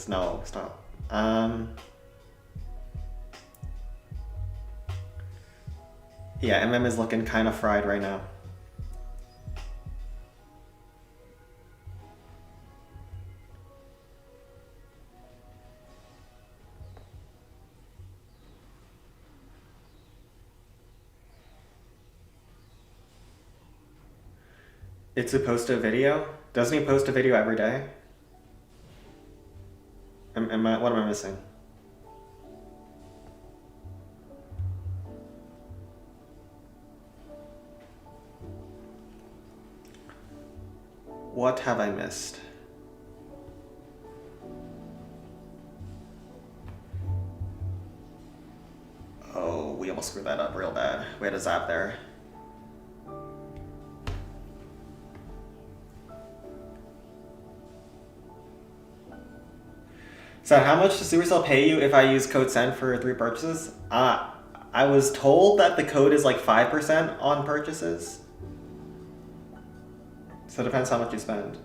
no, stop. Yeah, MM is looking kind of fried right now. It's to post a video? Doesn't he post a video every day? What am I missing? What have I missed? Oh, we almost screwed that up real bad. We had a zap there. So how much does Supercell pay you if I use code SEND for 3 purchases? I was told that the code is like 5% on purchases. So it depends how much you spend.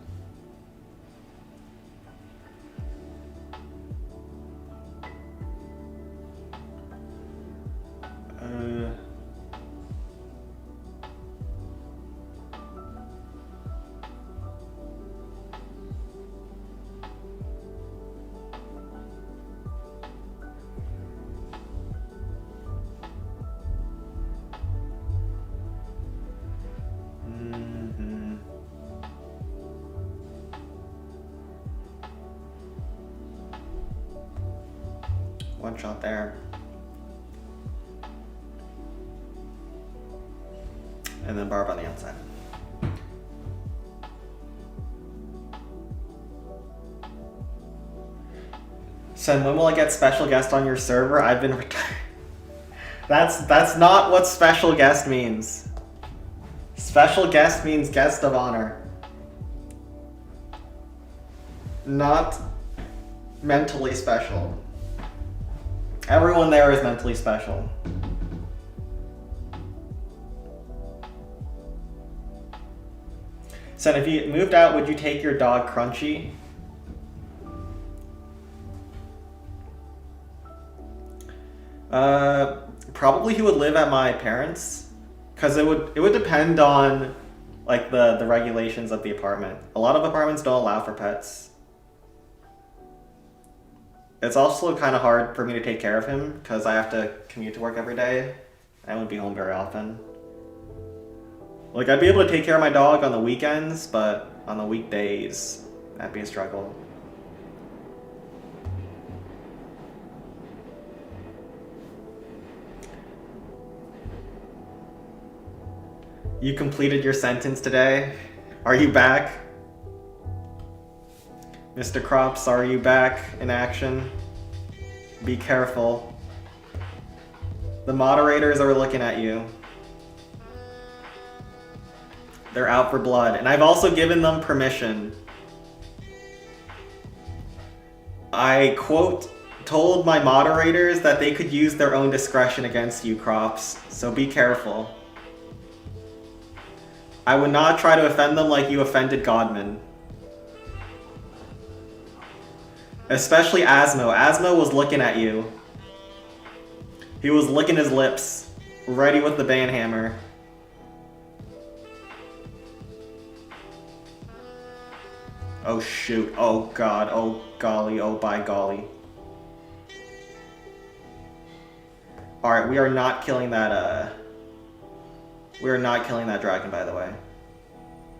One shot there. And then Barb on the outside. So when will I get special guest on your server? I've been retired. That's not what special guest means. Special guest means guest of honor. Not mentally special. Everyone there is mentally special. So if you moved out, would you take your dog Crunchy? Probably he would live at my parents', because it would depend on like the regulations of the apartment. A lot of apartments don't allow for pets. It's also kind of hard for me to take care of him because I have to commute to work every day. I won't be home very often. Like, I'd be able to take care of my dog on the weekends, but on the weekdays, that'd be a struggle. You completed your sentence today? Are you back? Mr. Crops, are you back in action? Be careful. The moderators are looking at you. They're out for blood. And I've also given them permission. I, quote, told my moderators that they could use their own discretion against you, Crops, so be careful. I would not try to offend them like you offended Godman. Especially Asmo. Asmo was looking at you. He was licking his lips, ready with the banhammer. Oh shoot, oh god, oh golly, oh by golly. Alright, we are not killing that, we are not killing that dragon, by the way.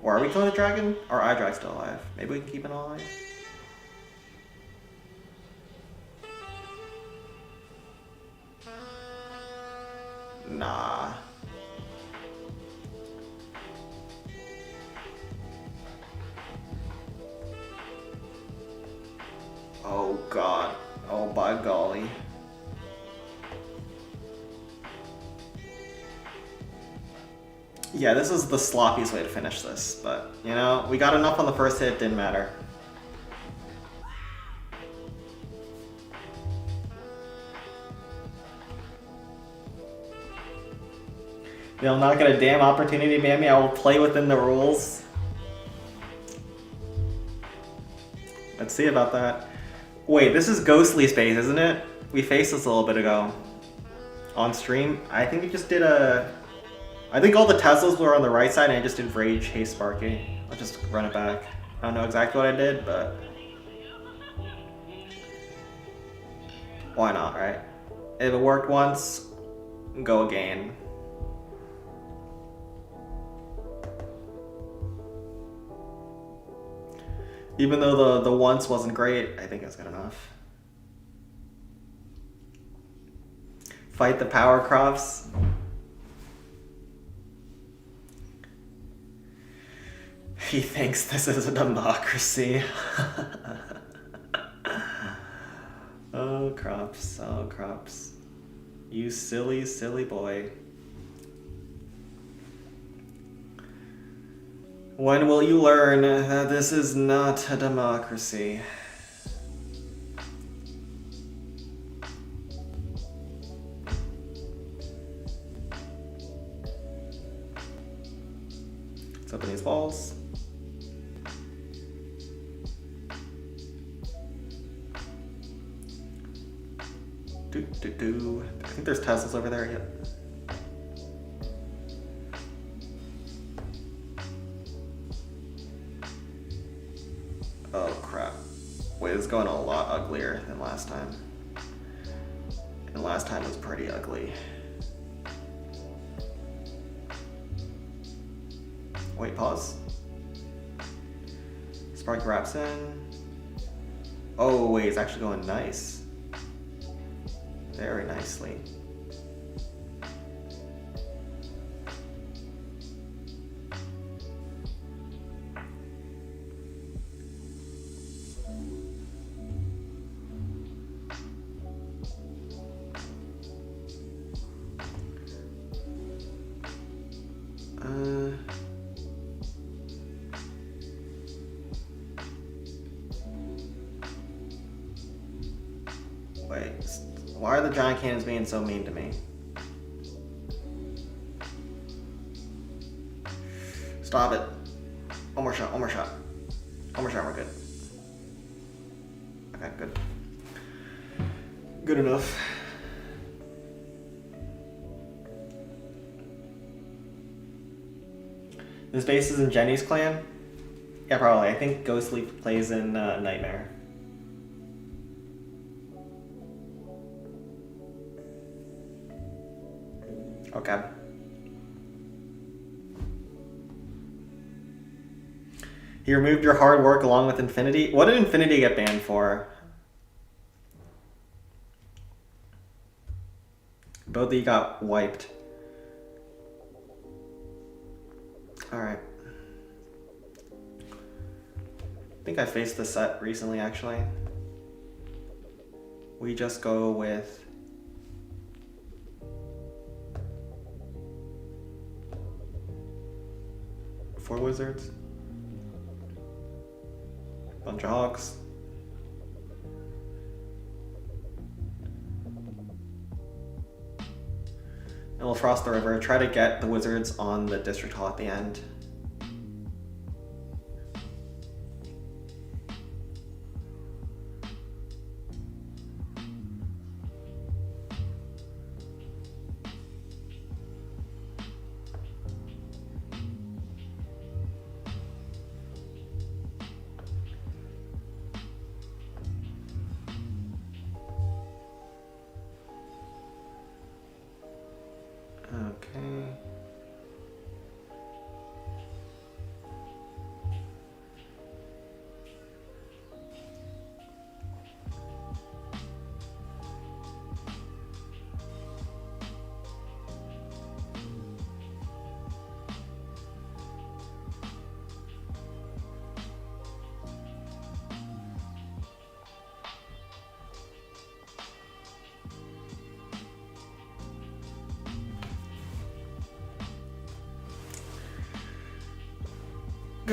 Or are we killing the dragon? Or iDrag's still alive? Maybe we can keep it alive? Nah. Oh god. Oh by golly. Yeah, this is the sloppiest way to finish this, but, you know, we got enough on the first hit, didn't matter. They'll not get a damn opportunity to ban me. I will play within the rules. Let's see about that. Wait, this is Ghostly Space, isn't it? We faced this a little bit ago. On stream. I think we just did a... I think all the Teslas were on the right side and I just did Rage Haste Sparky. I'll just run it back. I don't know exactly what I did, but... why not, right? If it worked once, go again. Even though the once wasn't great, I think it's good enough. Fight the power crops. He thinks this is a democracy. Oh, crops. Oh, crops. You silly, silly boy. When will you learn that this is not a democracy? Let's open these balls. I think there's Teslas over there, yep. Oh crap. Wait, it's going a lot uglier than last time. And last time was pretty ugly. Wait, pause. Spark wraps in. Oh wait, it's actually going nice. Very nicely. Wait, why are the giant cannons being so mean to me? Stop it. One more shot, one more shot. One more shot, we're good. Okay, good. Good enough. This base is in Jenny's clan? Yeah, probably. I think Ghostly plays in Nightmare. Okay. He removed your hard work along with Infinity. What did Infinity get banned for? Both of you got wiped. Alright. I think I faced this set recently, actually. We just go with... four wizards. Bunch of hogs. And we'll frost the river. Try to get the wizards on the district hall at the end. Okay.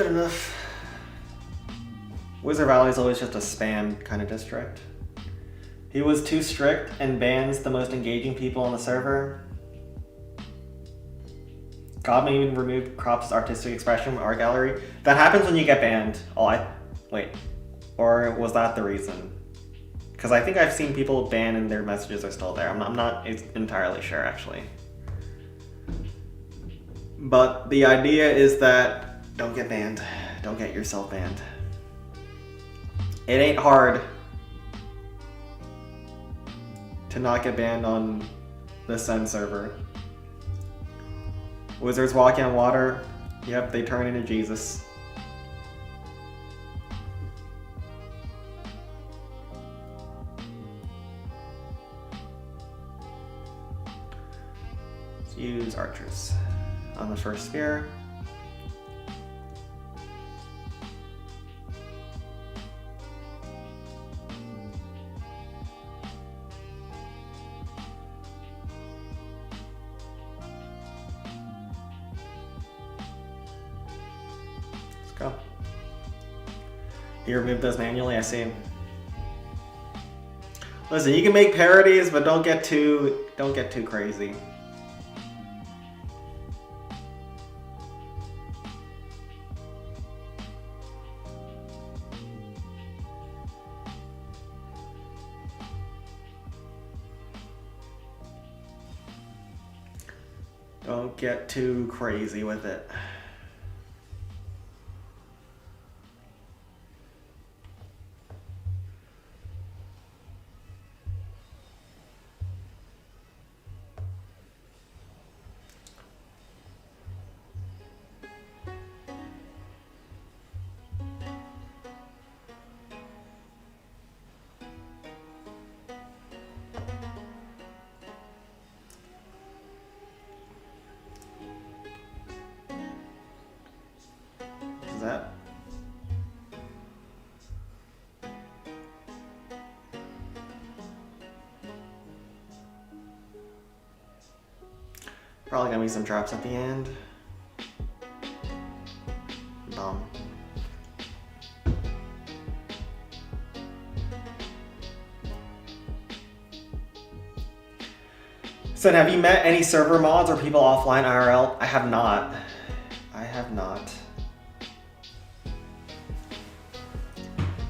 Good enough. Wizard Valley is always just a spam kind of district. He was too strict and bans the most engaging people on the server. Godman even removed Crop's artistic expression from art gallery. That happens when you get banned. Wait. Or was that the reason? Because I think I've seen people banned and their messages are still there. I'm not entirely sure, actually. But the idea is that don't get banned. Don't get yourself banned. It ain't hard to not get banned on the Sun server. Wizards walking on water. Yep, they turn into Jesus. Let's use archers on the first sphere. Go. You remove those manually, I see. Listen, you can make parodies, but don't get too crazy. Don't get too crazy with it. That probably gonna be some traps at the end. Bomb. So have you met any server mods or people offline IRL? I have not.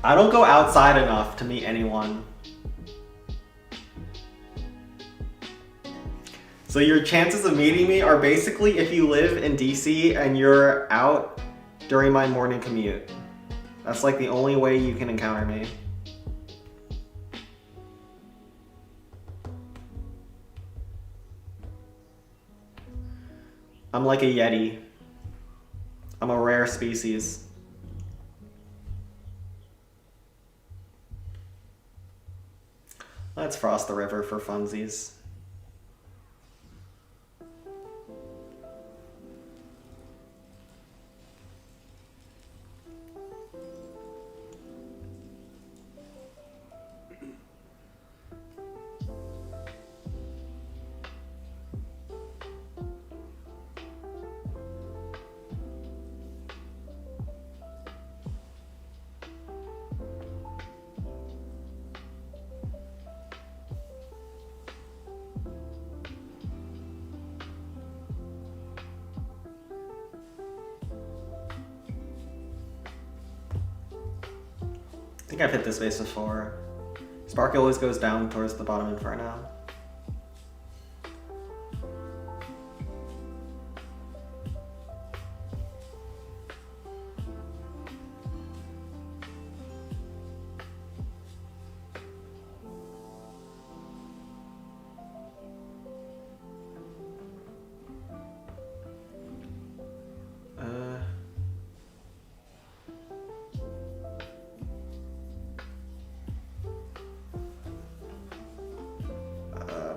I don't go outside enough to meet anyone. So your chances of meeting me are basically if you live in DC and you're out during my morning commute. That's like the only way you can encounter me. I'm like a Yeti. I'm a rare species. Let's frost the river for funsies. I think I've hit this base before. Spark always goes down towards the bottom inferno.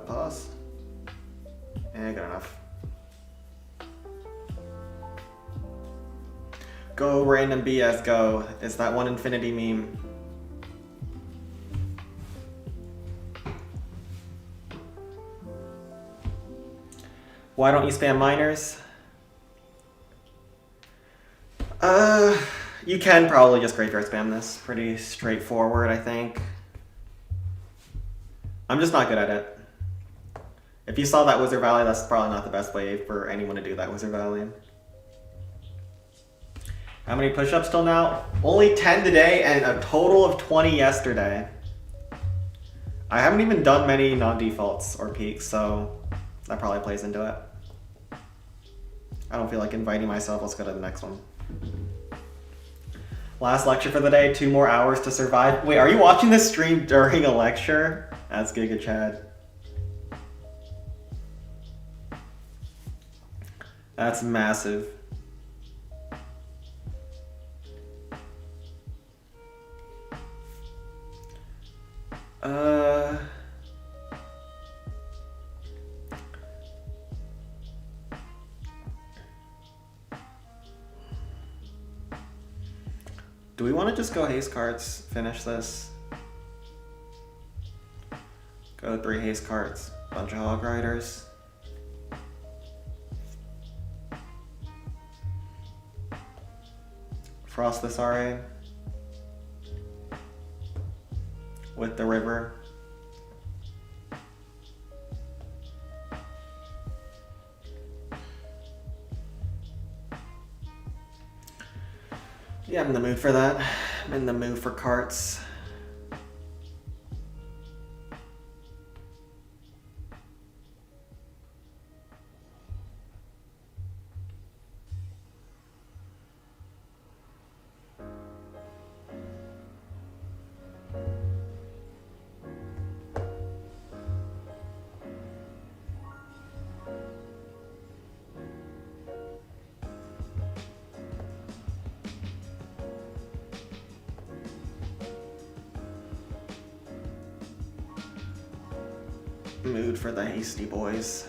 Pause. Yeah, good enough. Go random BS, go. It's that one infinity meme. Why don't you spam miners? Uh, you can probably just graveyard spam this. Pretty straightforward, I think. I'm just not good at it. If you saw that Wizard Valley, that's probably not the best way for anyone to do that Wizard Valley. How many push-ups till now? Only 10 today and a total of 20 yesterday. I haven't even done many non-defaults or peaks, so that probably plays into it. I don't feel like inviting myself. Let's go to the next one. Last lecture for the day, 2 more hours to survive. Wait, are you watching this stream during a lecture? That's Giga Chad. That's massive. Do we want to just go haste cards, finish this? Go 3 haste cards, bunch of hog riders. Frost this RA with the river. Yeah, I'm in the mood for that. I'm in the mood for carts. Mood for the hasty boys.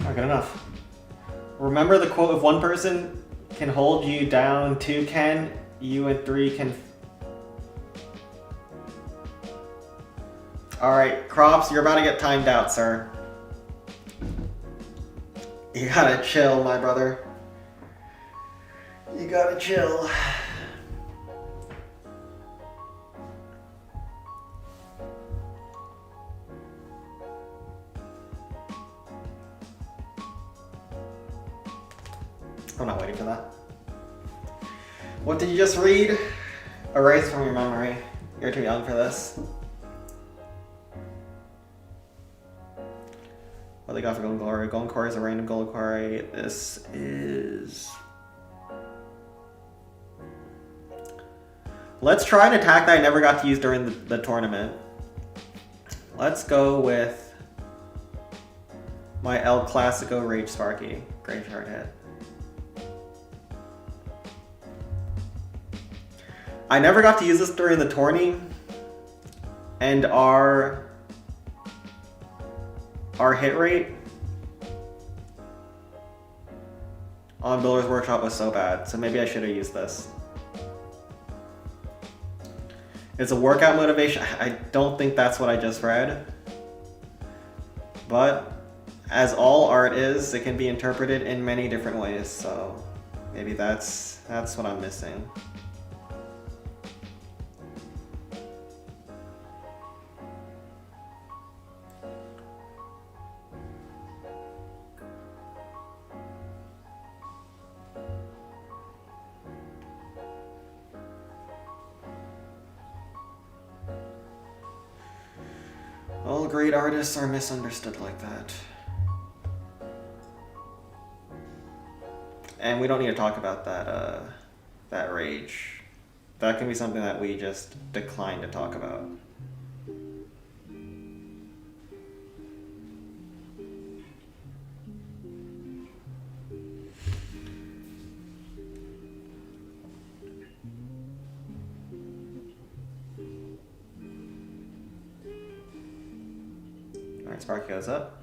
Not good enough. Remember the quote, if one person can hold you down, 2 can, you and 3 can. Alright, Crops, you're about to get timed out, sir. You gotta chill, my brother. You gotta chill. I'm not waiting for that. What did you just read? Erase from your memory. You're too young for this. What they got for Golden Glory? Golden Quarry is a random Golden Quarry. This is... Let's try an attack that I never got to use during the tournament. Let's go with my El Clasico Rage Sparky. Graveyard hit. I never got to use this during the tourney, and our hit rate on Builder's Workshop was so bad, so maybe I should have used this. It's a workout motivation. I don't think that's what I just read. But as all art is, it can be interpreted in many different ways, so maybe that's what I'm missing. All great artists are misunderstood like that. And we don't need to talk about that rage. That can be something that we just decline to talk about. Alright, Spark goes up.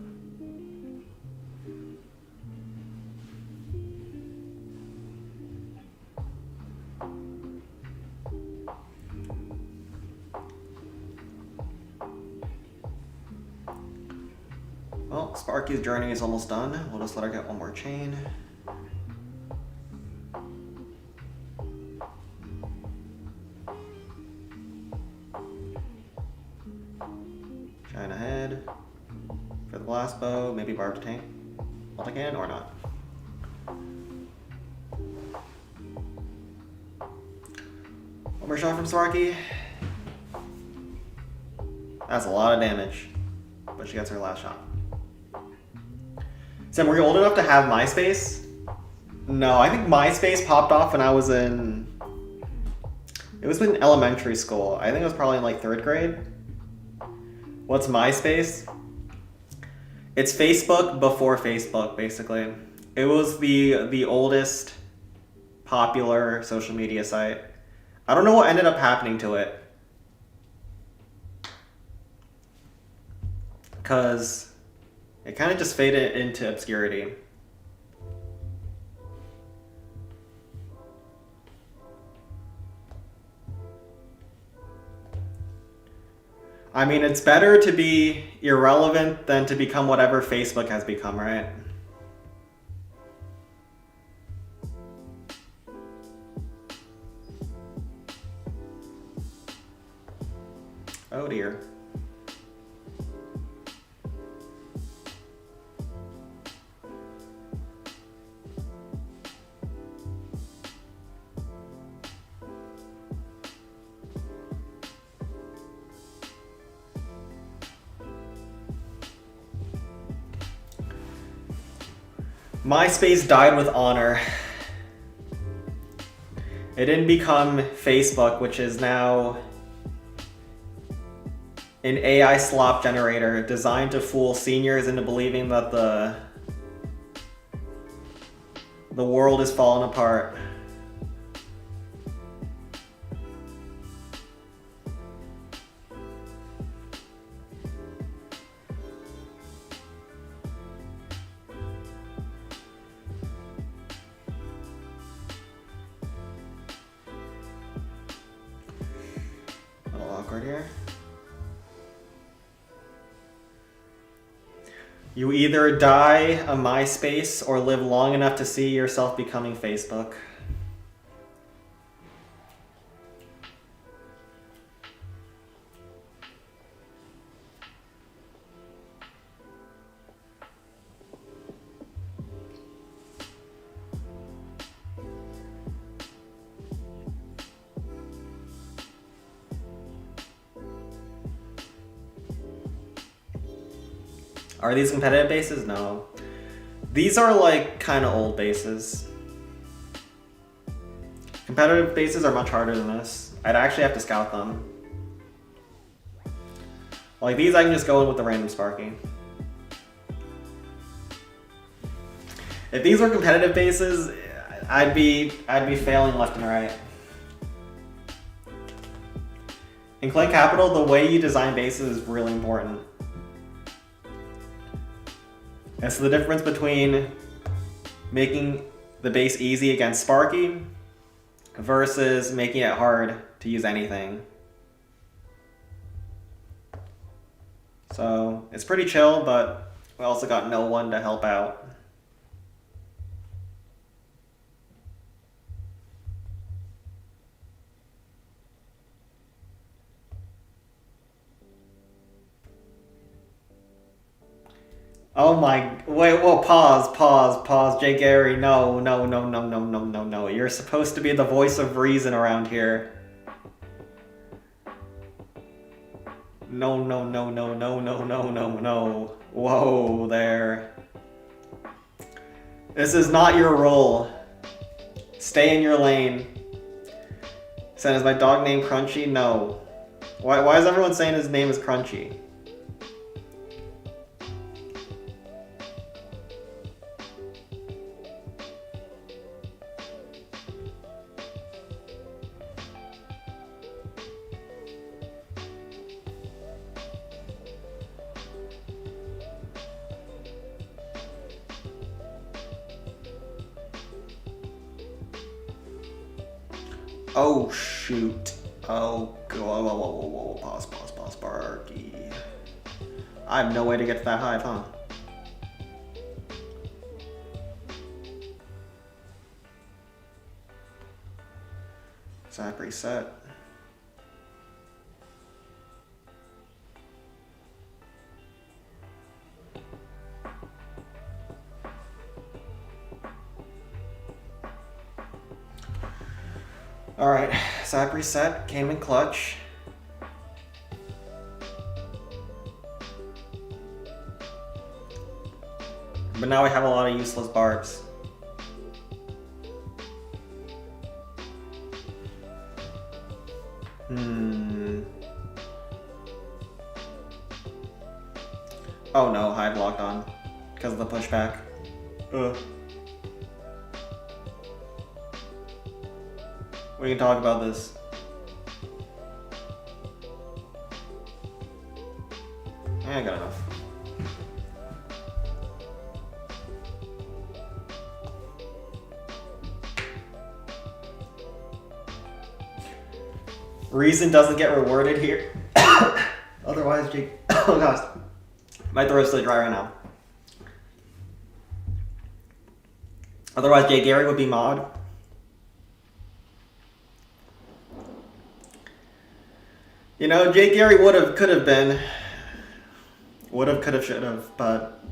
Sparky's journey is almost done. We'll just let her get one more chain. Shine ahead for the blast bow. Maybe barb to tank. Multi-cannon or not. One more shot from Sparky. That's a lot of damage, but she gets her last shot. Sam, were you old enough to have MySpace? No, I think MySpace popped off when I was in... It was in elementary school. I think it was probably in like 3rd grade. What's MySpace? It's Facebook before Facebook, basically. It was the oldest popular social media site. I don't know what ended up happening to it. Because it kind of just faded into obscurity. I mean, it's better to be irrelevant than to become whatever Facebook has become, right? Oh dear. MySpace died with honor. It didn't become Facebook, which is now an AI slop generator designed to fool seniors into believing that the world is falling apart. A little awkward here. You either die a MySpace or live long enough to see yourself becoming Facebook. Are these competitive bases? No. These are like kind of old bases. Competitive bases are much harder than this. I'd actually have to scout them. Like these I can just go in with the random Sparky. If these were competitive bases, I'd be failing left and right. In Clay Capital, the way you design bases is really important. And so the difference between making the base easy against Sparky versus making it hard to use anything. So it's pretty chill, but we also got no one to help out. Oh my, wait, whoa, pause, Jay Gary, no. You're supposed to be the voice of reason around here. No. Whoa there. This is not your role. Stay in your lane. Said, is my dog named Crunchy? No. Why is everyone saying his name is Crunchy? Oh shoot. Oh, whoa, pause, Sparky. I have no way to get to that hive, huh? Zap reset. Alright, Zap reset came in clutch. But now we have a lot of useless barbs. Oh no, hide locked on because of the pushback. Ugh. We can talk about this. I got enough. Reason doesn't get rewarded here. Otherwise, Jake. Oh gosh. My throat's still dry right now. Otherwise, Jay Gary would be mod. You know, Jay Gary could have been. Could have, should have, but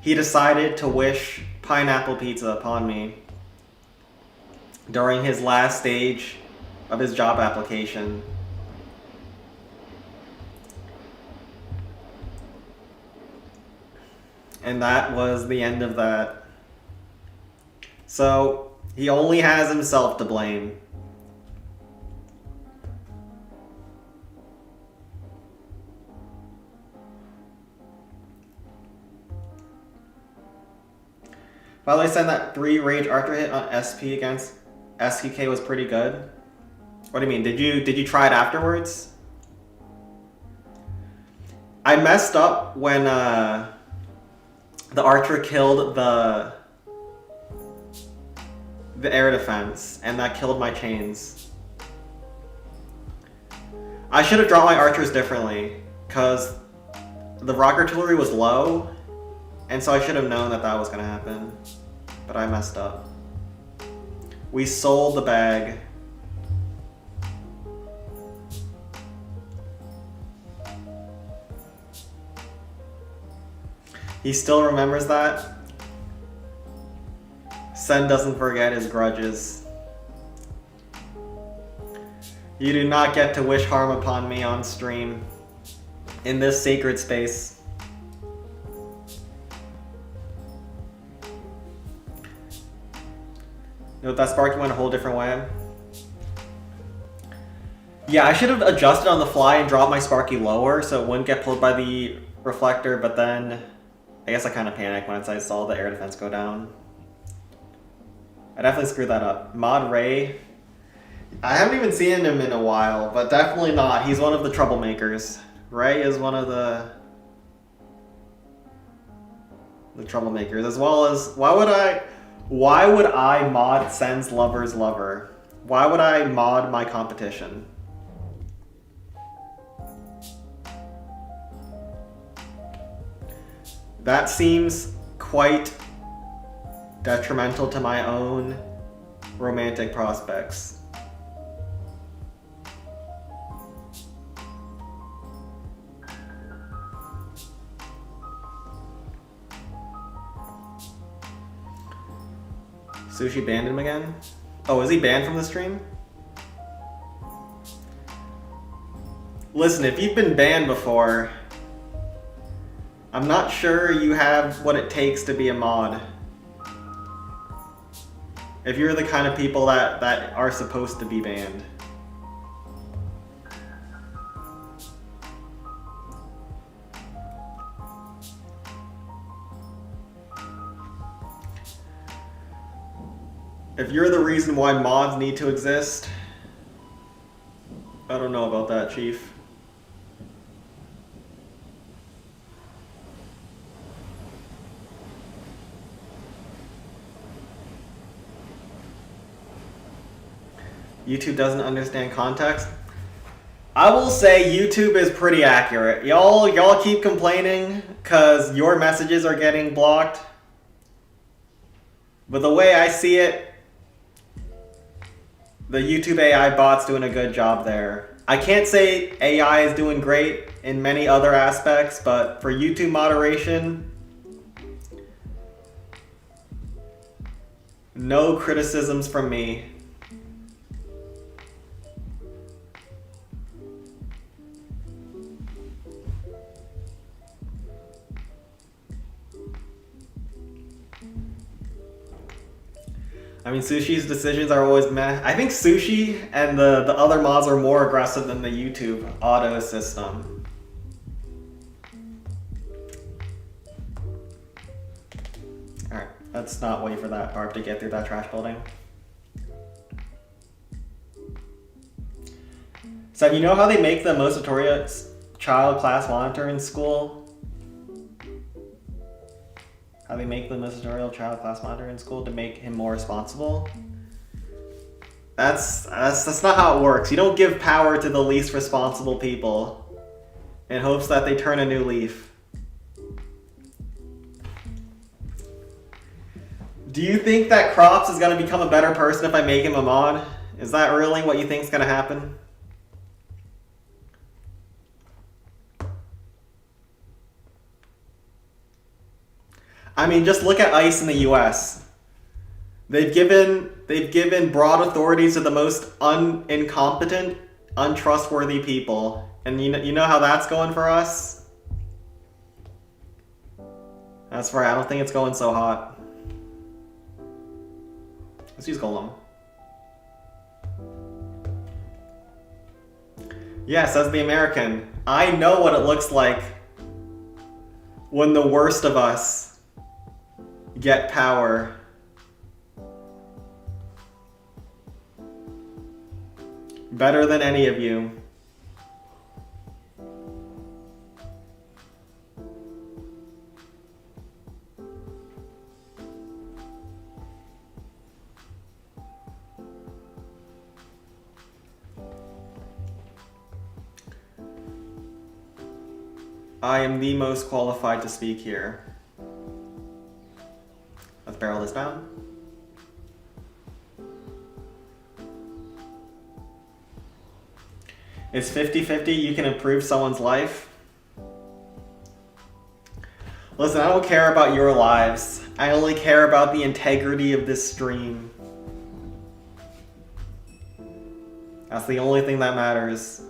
he decided to wish pineapple pizza upon me during his last stage of his job application. And that was the end of that. So, he only has himself to blame. By the way, saying that 3 Rage Archer hit on SP against SQK was pretty good. What do you mean? Did you try it afterwards? I messed up when the Archer killed the air defense, and that killed my chains. I should have drawn my archers differently, because the rock artillery was low, and so I should have known that that was going to happen. But I messed up. We sold the bag. He still remembers that. Sen doesn't forget his grudges. You do not get to wish harm upon me on stream in this sacred space. Note that Sparky went a whole different way. Yeah, I should have adjusted on the fly and dropped my Sparky lower so it wouldn't get pulled by the reflector, but then I guess I kind of panicked once I saw the air defense go down. I definitely screwed that up. Mod Ray. I haven't even seen him in a while, but definitely not. He's one of the troublemakers. Ray is one of the troublemakers, as well as why would I mod Sen's lover's lover? Why would I mod my competition? That seems quite detrimental to my own romantic prospects. Sushi banned him again? Oh, is he banned from the stream? Listen, if you've been banned before, I'm not sure you have what it takes to be a mod. If you're the kind of people that are supposed to be banned. If you're the reason why mods need to exist, I don't know about that, Chief. YouTube doesn't understand context. I will say YouTube is pretty accurate. Y'all keep complaining because your messages are getting blocked. But the way I see it, The YouTube AI bot's doing a good job there. I can't say AI is doing great in many other aspects, but for YouTube moderation, no criticisms from me. I mean, Sushi's decisions are always meh. I think Sushi and the other mods are more aggressive than the YouTube auto system. Alright, let's not wait for that Barb to get through that trash building. So you know how they make the most notorious child class monitor in school? How they make the most notorious child class monitor in school to make him more responsible? That's not how it works. You don't give power to the least responsible people in hopes that they turn a new leaf. Do you think that Crops is gonna become a better person if I make him a mod? Is that really what you think is gonna happen? I mean, just look at ICE in the US. They've given broad authorities to the most incompetent, untrustworthy people. And you know how that's going for us? That's right, I don't think it's going so hot. Let's use Golem. Yeah, says the American. I know what it looks like when the worst of us get power. Better than any of you. I am the most qualified to speak here. Let's barrel this down. It's 50-50, you can improve someone's life. Listen, I don't care about your lives. I only care about the integrity of this stream. That's the only thing that matters.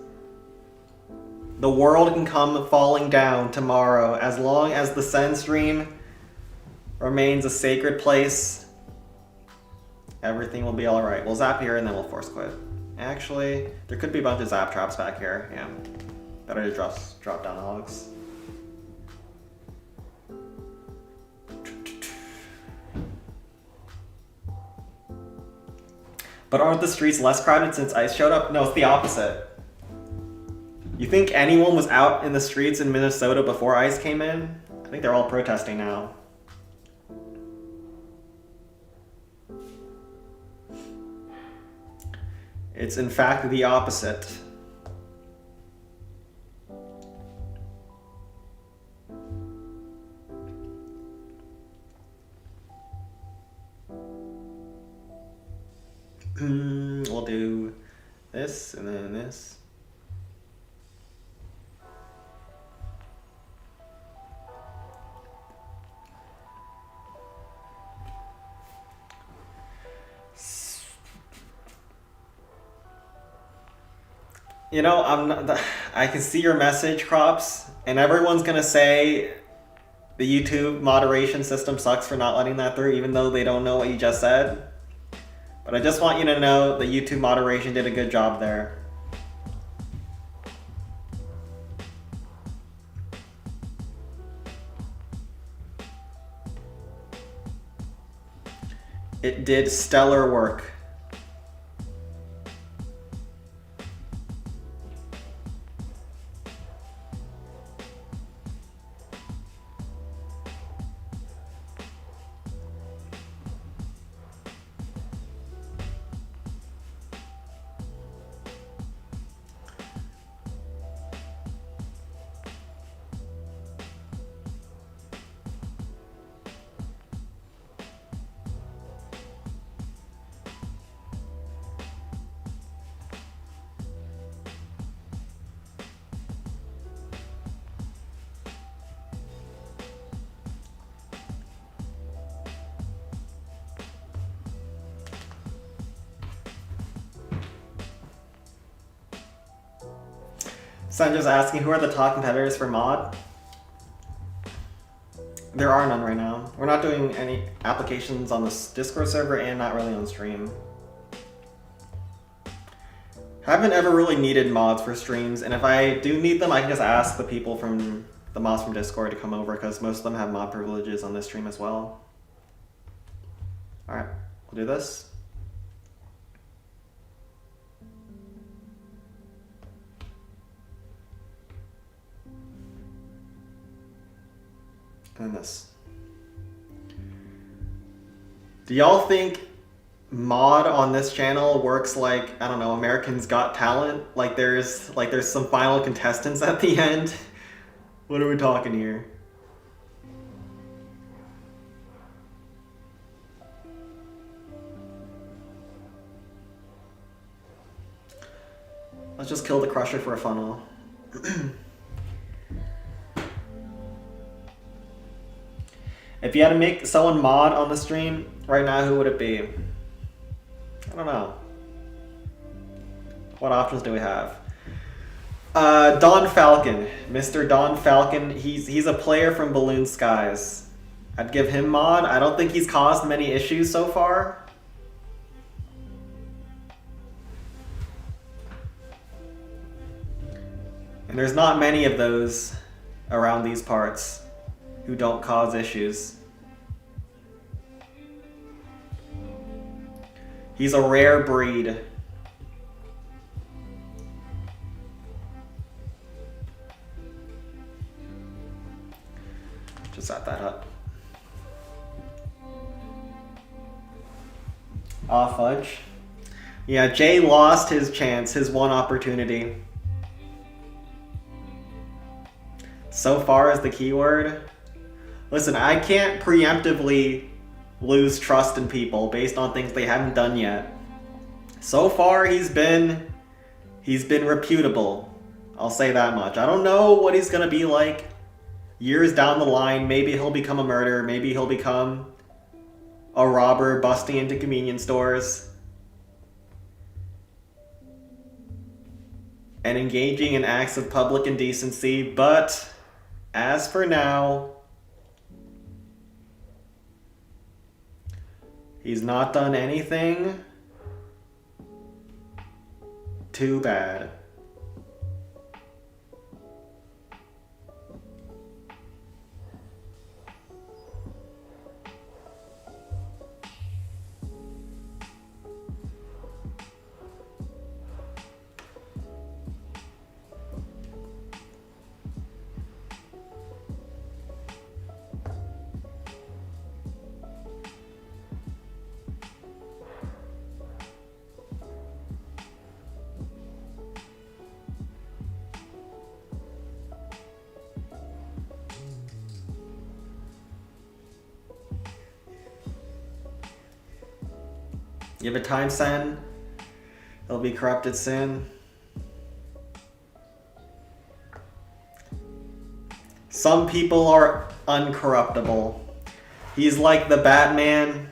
The world can come falling down tomorrow as long as the Sen stream remains a sacred place. Everything will be alright. We'll zap here and then we'll force quit. Actually, there could be a bunch of zap traps back here. Yeah. Better just drop down the hogs. But aren't the streets less crowded since ICE showed up? No, it's the opposite. You think anyone was out in the streets in Minnesota before ICE came in? I think they're all protesting now. It's in fact the opposite. We'll do this and then this. You know, I can see your message, Crops, and everyone's gonna say the YouTube moderation system sucks for not letting that through, even though they don't know what you just said. But I just want you to know the YouTube moderation did a good job there. It did stellar work. Sandra's asking, who are the top competitors for mod? There are none right now. We're not doing any applications on this Discord server and not really on stream. Haven't ever really needed mods for streams, and if I do need them, I can just ask the people from the mods from Discord to come over because most of them have mod privileges on this stream as well. Alright, we'll do this. And this. Do y'all think mod on this channel works like, I don't know, Americans Got Talent? Like there's some final contestants at the end? What are we talking here? Let's just kill the Crusher for a funnel. If you had to make someone mod on the stream right now, who would it be? I don't know. What options do we have? Don Falcon. Mr. Don Falcon. He's a player from Balloon Skies. I'd give him mod. I don't think he's caused many issues so far. And there's not many of those around these parts who don't cause issues. He's a rare breed. Just set that up. Aw, fudge. Yeah, Jay lost his chance, his one opportunity. So far is the keyword. Listen, I can't preemptively lose trust in people based on things they haven't done yet. So far, he's been reputable. I'll say that much. I don't know what he's gonna be like years down the line. Maybe he'll become a murderer. Maybe he'll become a robber busting into convenience stores and engaging in acts of public indecency. But as for now, he's not done anything too bad. Give it time, Sen. It'll be corrupted soon. Some people are uncorruptible. He's like the Batman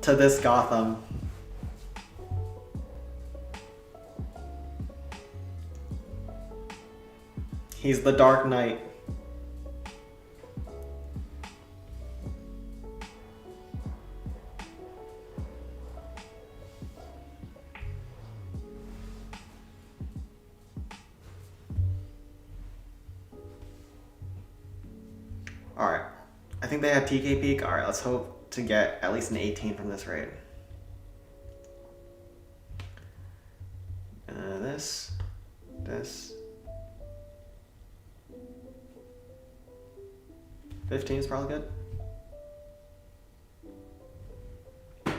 to this Gotham. He's the Dark Knight. Alright, I think they have TK Peak. Alright, let's hope to get at least an 18 from this raid. This. 15 is probably good.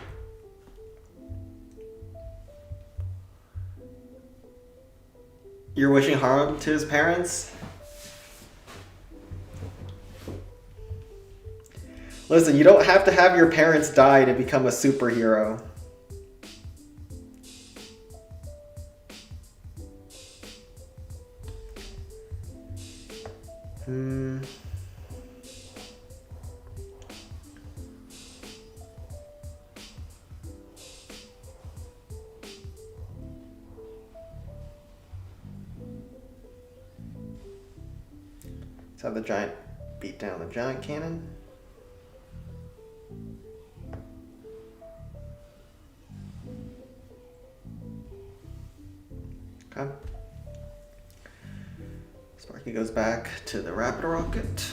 You're wishing harm to his parents? Listen, you don't have to have your parents die to become a superhero. have the giant beat down the giant cannon. Okay. Sparky goes back to the Rapid Rocket.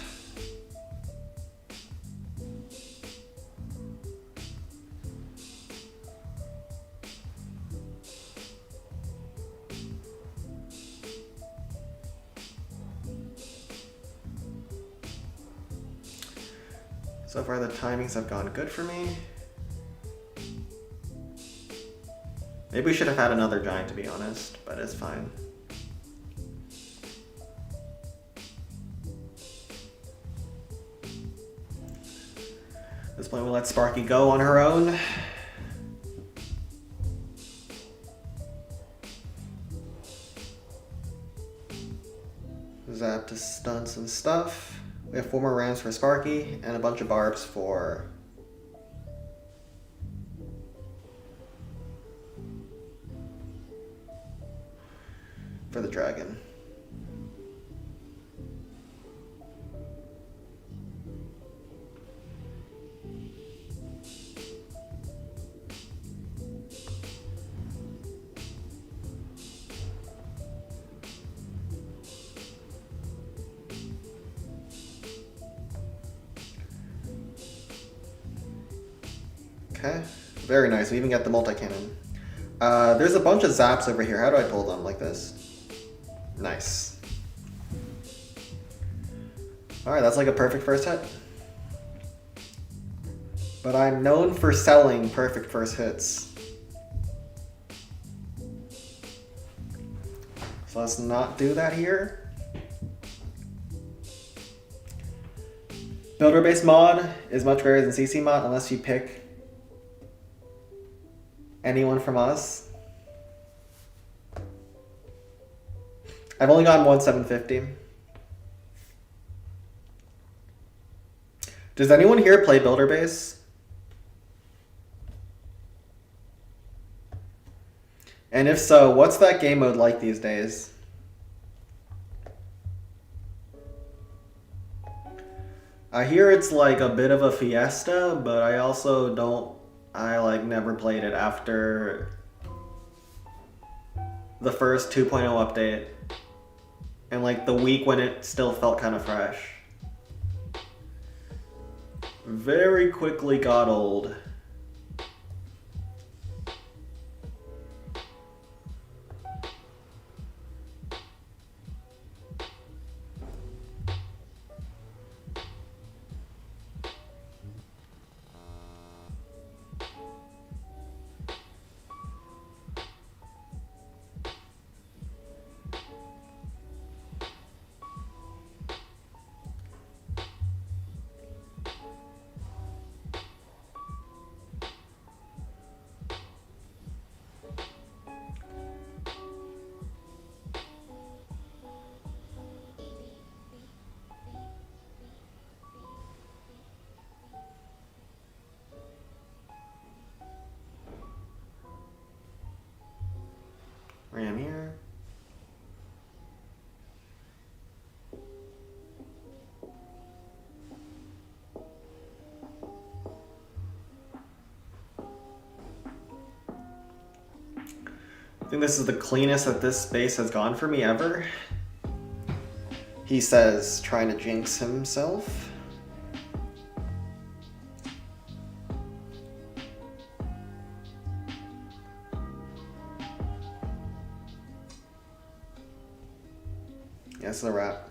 So far the timings have gone good for me. Maybe we should have had another giant, to be honest, but it's fine. At this point we'll let Sparky go on her own. Zap to stun some stuff. We have 4 more rams for Sparky and a bunch of barbs for the dragon. Okay, very nice. We even got the multi-cannon. There's a bunch of zaps over here. How do I pull them? Like this? Nice. Alright, that's like a perfect first hit. But I'm known for selling perfect first hits. So let's not do that here. Builder based mod is much better than CC mod unless you pick anyone from us. I've only gotten one 750. Does anyone here play Builder Base? And if so, what's that game mode like these days? I hear it's like a bit of a fiesta, but I also don't, I like never played it after the first 2.0 update. And like the week when it still felt kind of fresh. Very quickly got old. Ram here. I think this is the cleanest that this space has gone for me ever. He says, trying to jinx himself. Yeah, it's a wrap.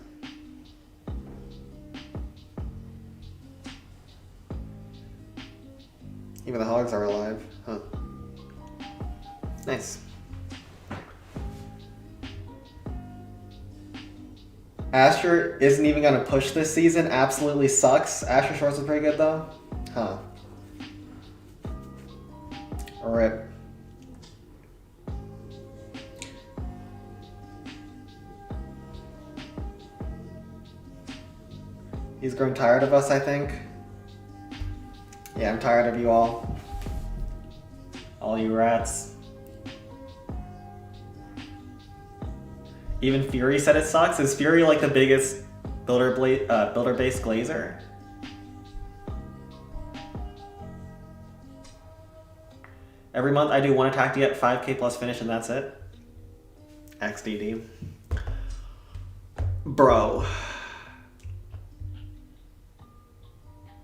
Even the hogs are alive, huh? Nice. Asher isn't even gonna push this season. Absolutely sucks. Asher Shorts is pretty good though. Huh. Rip. He's grown tired of us, I think. Yeah, I'm tired of you all. All you rats. Even Fury said it sucks. Is Fury like the Builder-based Glazer. Every month I do one attack to get 5k plus finish and that's it. XDD. Bro,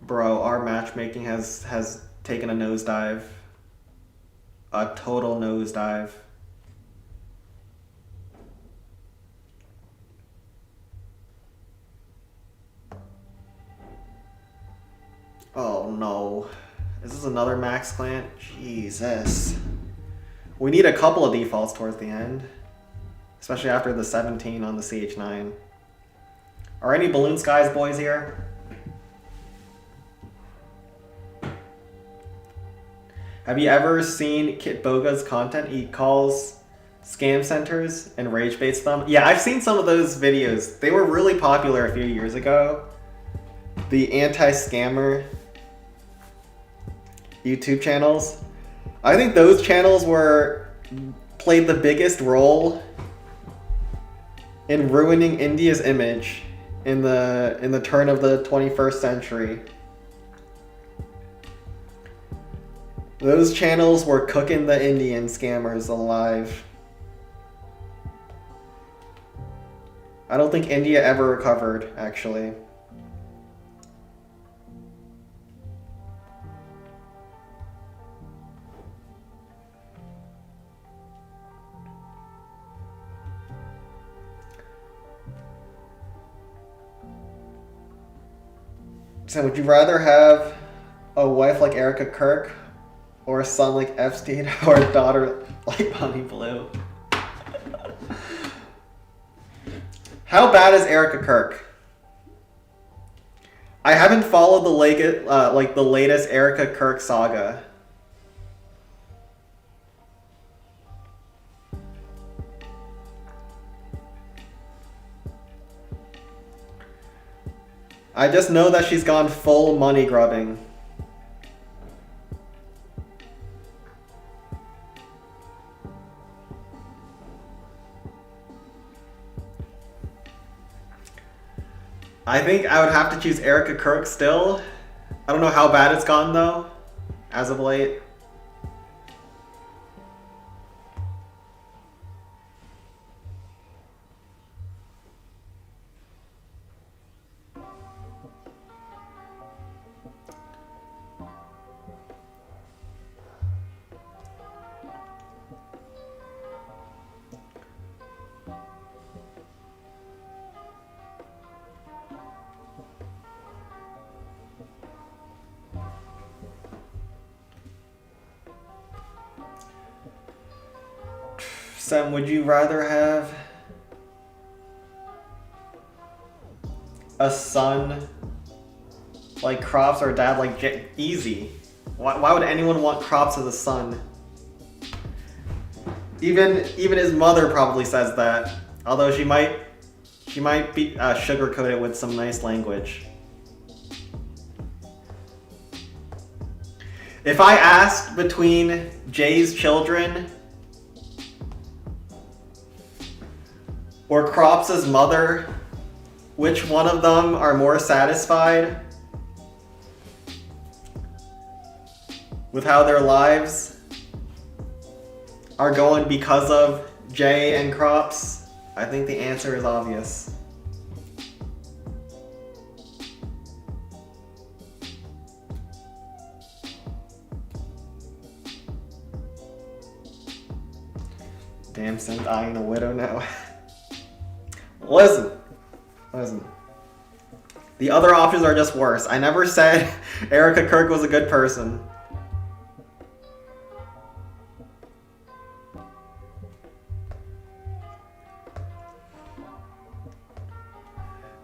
our matchmaking has taken a nosedive. A total nosedive. Oh no. Is this another max clan? Jesus. We need a couple of defaults towards the end. Especially after the 17 on the CH9. Are any Balloon Skies boys here? Have you ever seen Kit Boga's content? He calls scam centers and rage baits them. Yeah, I've seen some of those videos. They were really popular a few years ago. The anti-scammer YouTube channels. I think those channels played the biggest role in ruining India's image in the turn of the 21st century. Those channels were cooking the Indian scammers alive. I don't think India ever recovered, actually. So would you rather have a wife like Erica Kirk or a son like Epstein or a daughter like Bonnie Blue? How bad is Erica Kirk? I haven't followed the latest Erica Kirk saga. I just know that she's gone full money grubbing. I think I would have to choose Erica Kirk still. I don't know how bad it's gone though, as of late. Sam, would you rather have a son like Crops or a dad like Easy? Why would anyone want Crops as a son? Even his mother probably says that. Although she might be sugarcoat it with some nice language. If I asked between Jay's children or Crops' mother, which one of them are more satisfied with how their lives are going because of Jay and Crops, I think the answer is obvious. Damn, Sim's eyeing a widow now. Listen. The other options are just worse. I never said Erica Kirk was a good person.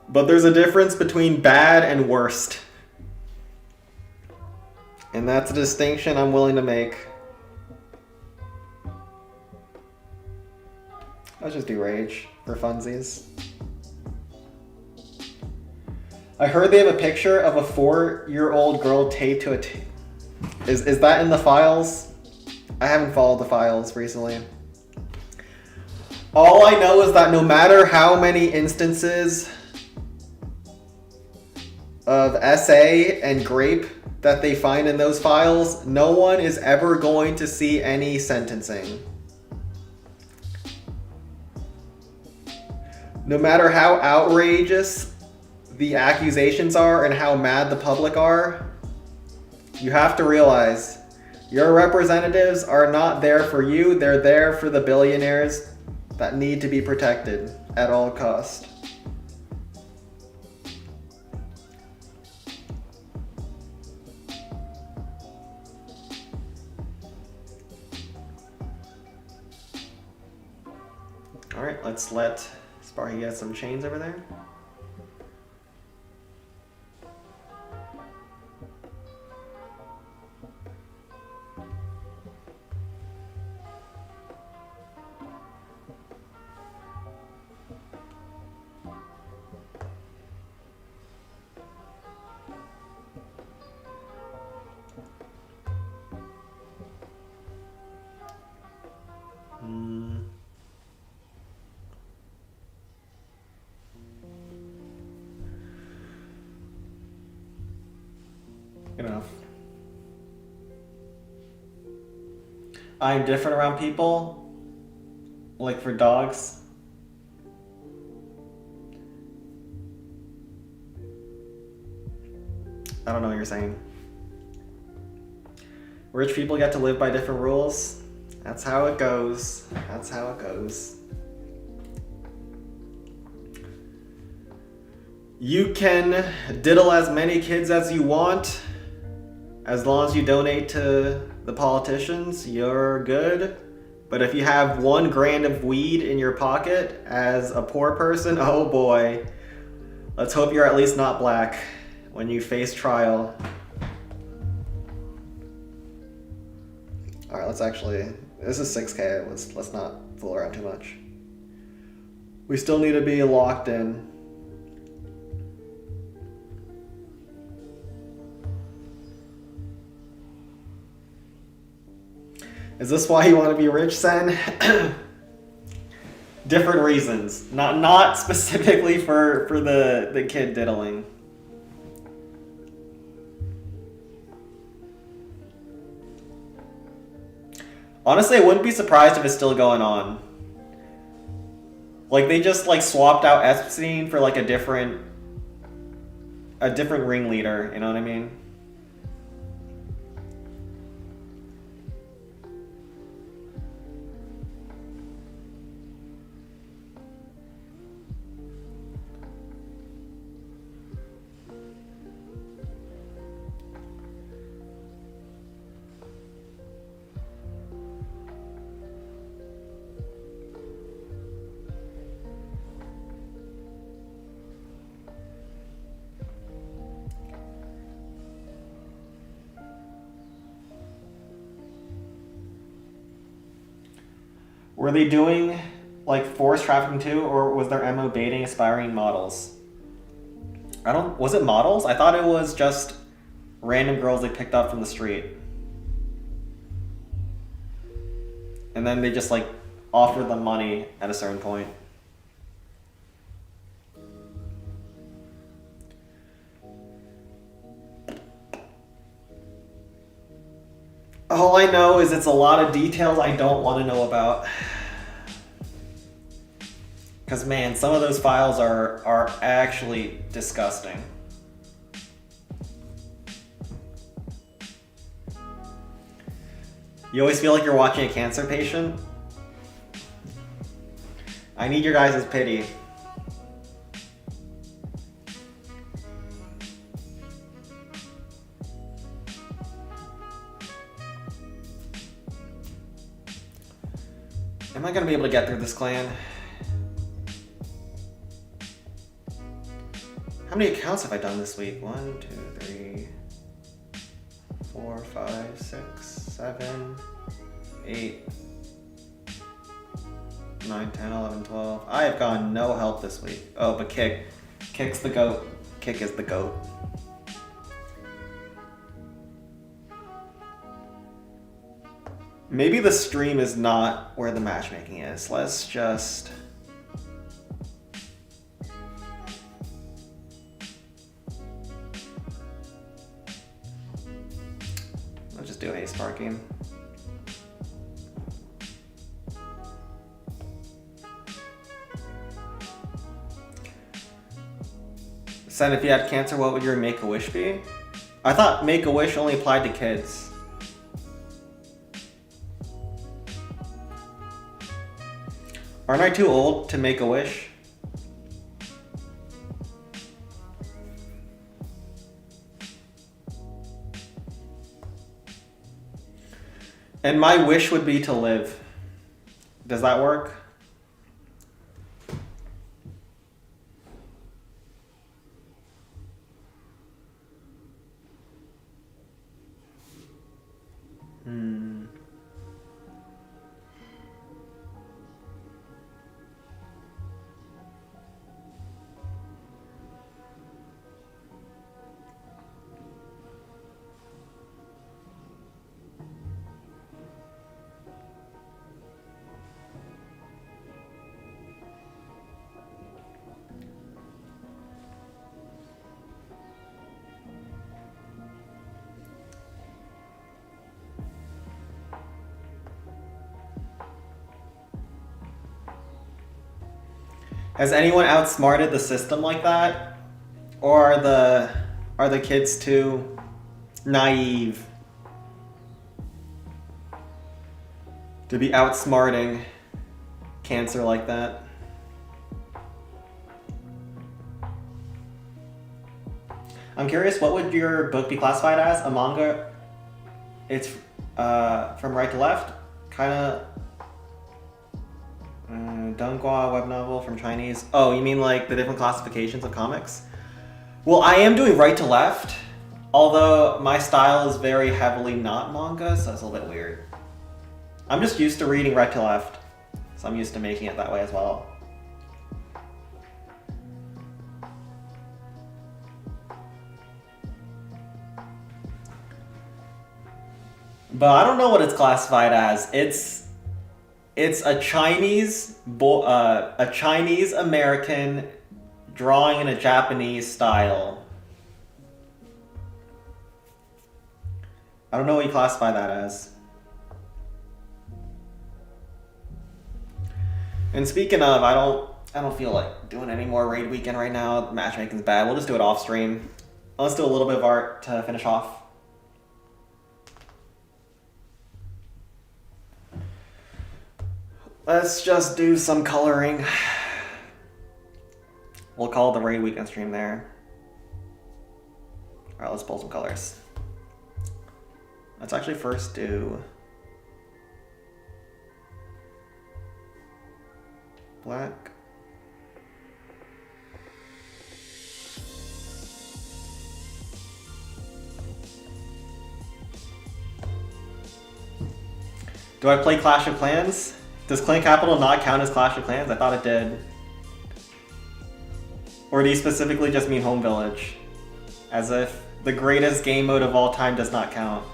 But there's a difference between bad and worst. And that's a distinction I'm willing to make. Let's just do Rage for funsies. I heard they have a picture of a 4-year-old girl taped to a Is that in the files? I haven't followed the files recently. All I know is that no matter how many instances of SA and grape that they find in those files, no one is ever going to see any sentencing. No matter how outrageous the accusations are and how mad the public are, you have to realize your representatives are not there for you, they're there for the billionaires that need to be protected at all costs. All right, let's let Sparky get some chains over there. Enough. I'm different around people, like for dogs. I don't know what you're saying. Rich people get to live by different rules. That's how it goes. That's how it goes. You can diddle as many kids as you want. As long as you donate to the politicians, you're good. But if you have 1 gram of weed in your pocket as a poor person, oh boy. Let's hope you're at least not black when you face trial. All right, let's actually, this is 6K. Let's not fool around too much. We still need to be locked in. Is this why you want to be rich, Sen? Different reasons. Not specifically for the kid diddling. Honestly, I wouldn't be surprised if it's still going on. Like, they just, like, swapped out Epstein for, like, a different ringleader, you know what I mean? Were they doing, like, forced trafficking too, or was their MO baiting aspiring models? Was it models? I thought it was just random girls they picked up from the street. And then they just, like, offered them money at a certain point. All I know is it's a lot of details I don't want to know about. Because, man, some of those files are actually disgusting. You always feel like you're watching a cancer patient? I need your guys' pity. Am I gonna be able to get through this clan? How many accounts have I done this week? 1, 2, 3, 4, 5, 6, 7, 8, 9, 10, 11, 12. I have gotten no help this week. Oh, but Kick's the GOAT. Kick is the GOAT. Maybe the stream is not where the matchmaking is. Let's just... Sen, if you had cancer, what would your Make-A-Wish be? I thought Make-A-Wish only applied to kids. Aren't I too old to make a wish? And my wish would be to live. Does that work? Has anyone outsmarted the system like that? Or are the kids too naive to be outsmarting cancer like that? I'm curious, what would your book be classified as? A manga? It's from right to left? Kinda Donghua web novel from Chinese. Oh, you mean like the different classifications of comics? Well, I am doing right to left, although my style is very heavily not manga, so it's a little bit weird. I'm just used to reading right to left, so I'm used to making it that way as well. But I don't know what it's classified as. It's a Chinese American drawing in a Japanese style. I don't know what you classify that as. And speaking of, I don't feel like doing any more raid weekend right now. Matchmaking's bad. We'll just do it off stream. Let's do a little bit of art to finish off. Let's just do some coloring. We'll call the raid weekend stream there. Alright, let's pull some colors. Let's actually first do black. Do I play Clash of Clans? Does Clan Capital not count as Clash of Clans? I thought it did. Or do you specifically just mean Home Village? As if the greatest game mode of all time does not count.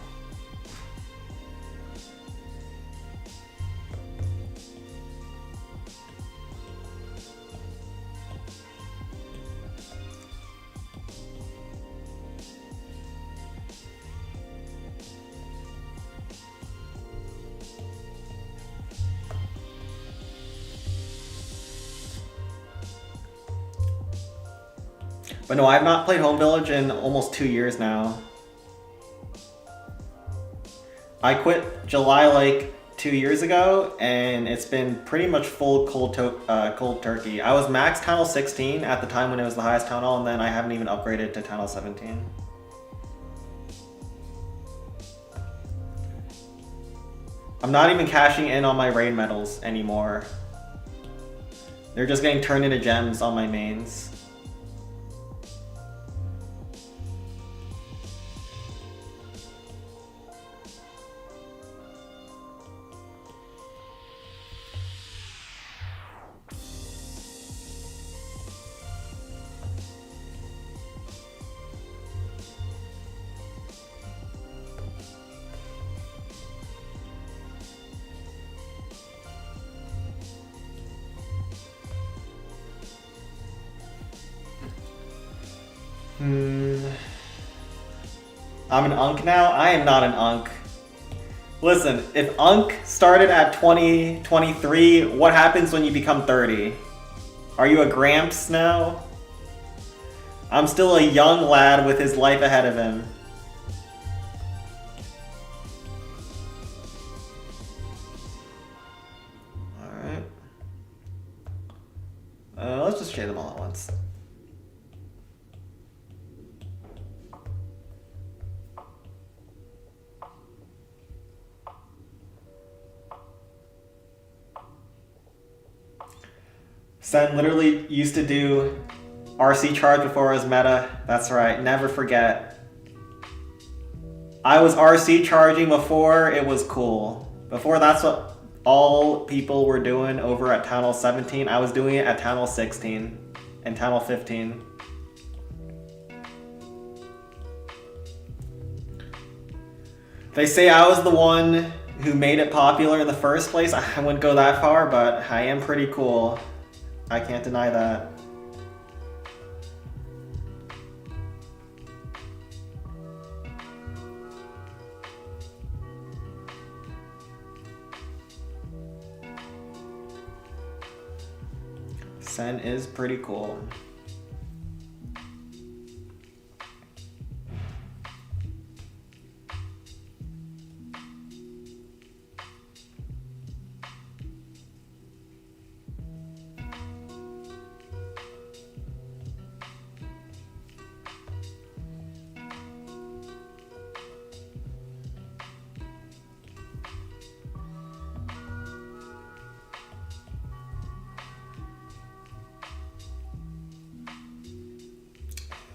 But no, I've not played Home Village in almost 2 years now. I quit July like 2 years ago, and it's been pretty much full cold turkey. I was max Town Hall 16 at the time when it was the highest Town Hall, and then I haven't even upgraded to Town Hall 17. I'm not even cashing in on my raid medals anymore. They're just getting turned into gems on my mains. I'm an Unk now? I am not an Unk. Listen, if Unk started at 23, what happens when you become 30? Are you a Gramps now? I'm still a young lad with his life ahead of him. Alright. Let's just shade them all at once. Sen literally used to do RC charge before it was meta. That's right, never forget. I was RC charging before it was cool. Before that's what all people were doing over at Town Hall 17. I was doing it at Town Hall 16 and Town Hall 15. They say I was the one who made it popular in the first place. I wouldn't go that far, but I am pretty cool. I can't deny that. Sen is pretty cool.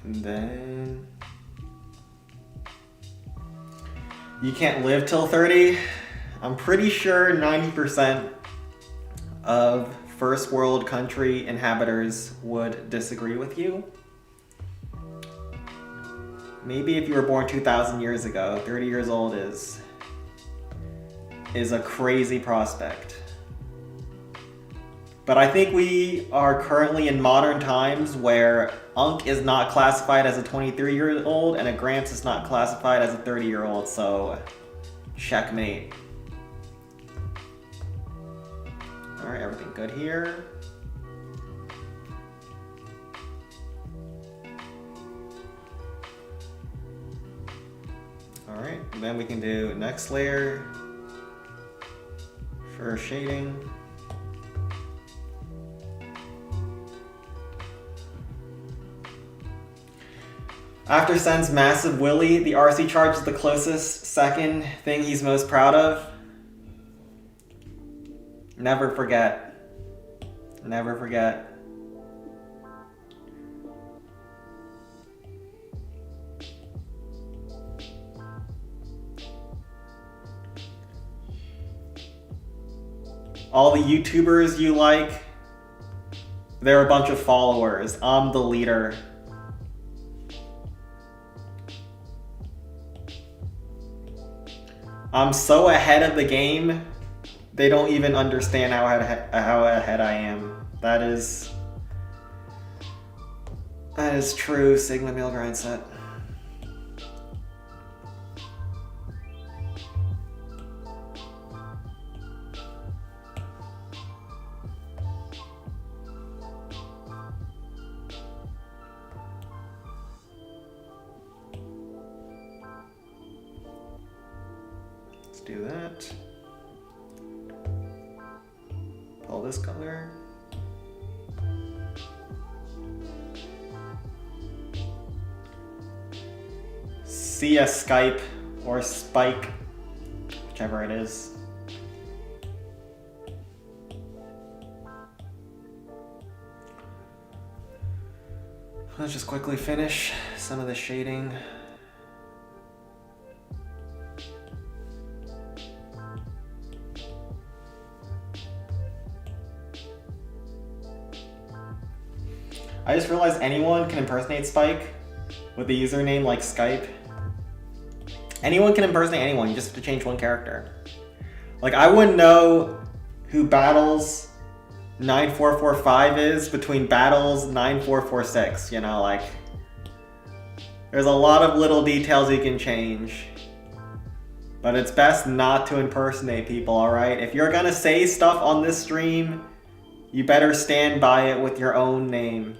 And then you can't live till 30. I'm pretty sure 90% of first world country inhabitants would disagree with you. Maybe if you were born 2,000 years ago, 30 years old is a crazy prospect. But I think we are currently in modern times where Unk is not classified as a 23-year-old and a Gramps is not classified as a 30-year-old, so checkmate. Alright, everything good here. Alright, then we can do next layer for shading. After Sen's massive willy, the RC charge is the closest second thing he's most proud of. Never forget. Never forget. All the YouTubers you like, they're a bunch of followers. I'm the leader. I'm so ahead of the game, they don't even understand how ahead I am. That is true, Sigma Meal Grind Set. Do that. Pull this color. See a Skype or Spike, whichever it is. Let's just quickly finish some of the shading. I just realized anyone can impersonate Spike with a username like Skype. Anyone can impersonate anyone, you just have to change one character. Like, I wouldn't know who Battles 9445 is between Battles 9446, you know, like, there's a lot of little details you can change. But it's best not to impersonate people, alright? If you're gonna say stuff on this stream, you better stand by it with your own name.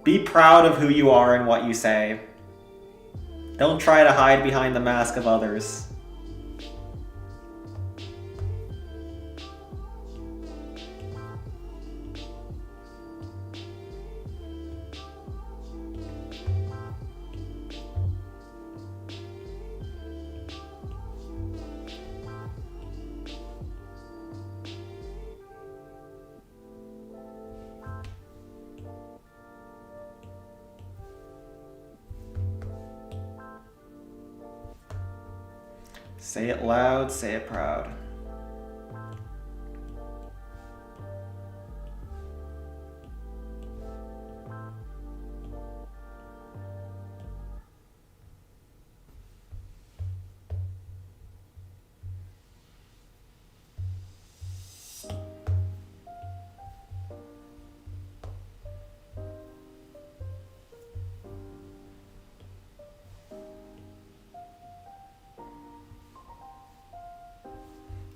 Be proud of who you are and what you say. Don't try to hide behind the mask of others. Say it loud, say it proud.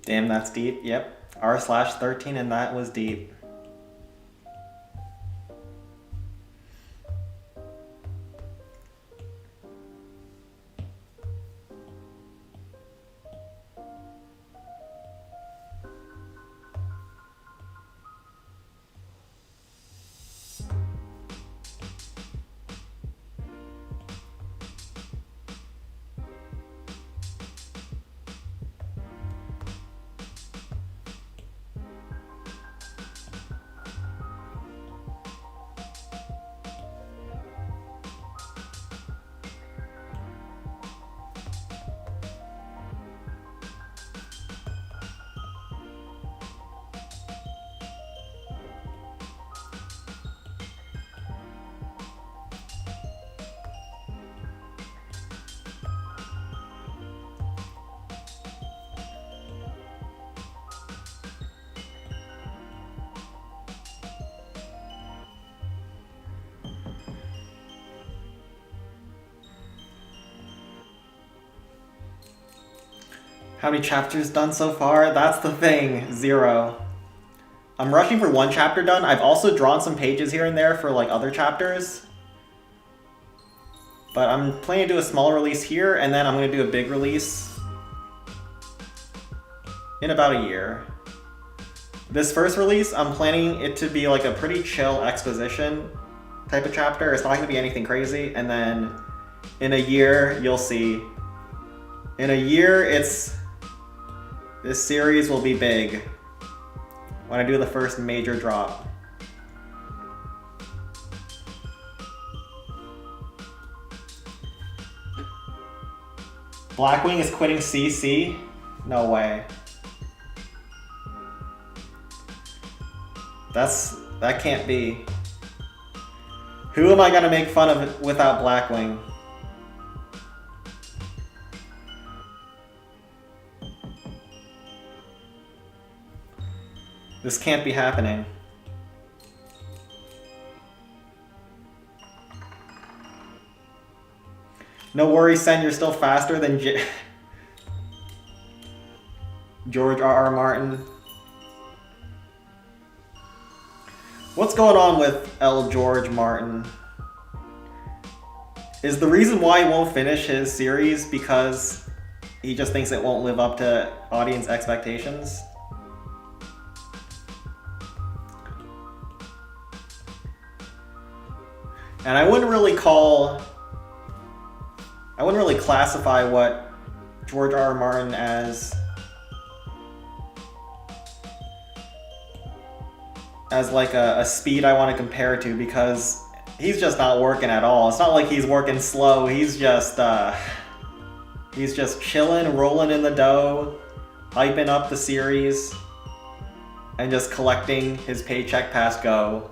Damn, that's deep. Yep. R/13, and that was deep. How many chapters done so far? That's the thing. 0. I'm rushing for 1 chapter done. I've also drawn some pages here and there for like other chapters. But I'm planning to do a small release here, and then I'm going to do a big release in about a year. This first release, I'm planning it to be like a pretty chill exposition type of chapter. It's not going to be anything crazy. And then in a year, you'll see. In a year, this series will be big when I do the first major drop. Blackwing is quitting CC? No way. That can't be. Who am I gonna make fun of without Blackwing? This can't be happening. No worries, Sen, you're still faster than George R.R. Martin. What's going on with L. George Martin? Is the reason why he won't finish his series because he just thinks it won't live up to audience expectations? And I wouldn't really classify what George R. R. Martin as like a speed I want to compare it to, because he's just not working at all. It's not like he's working slow. He's just chilling, rolling in the dough, hyping up the series, and just collecting his paycheck past go.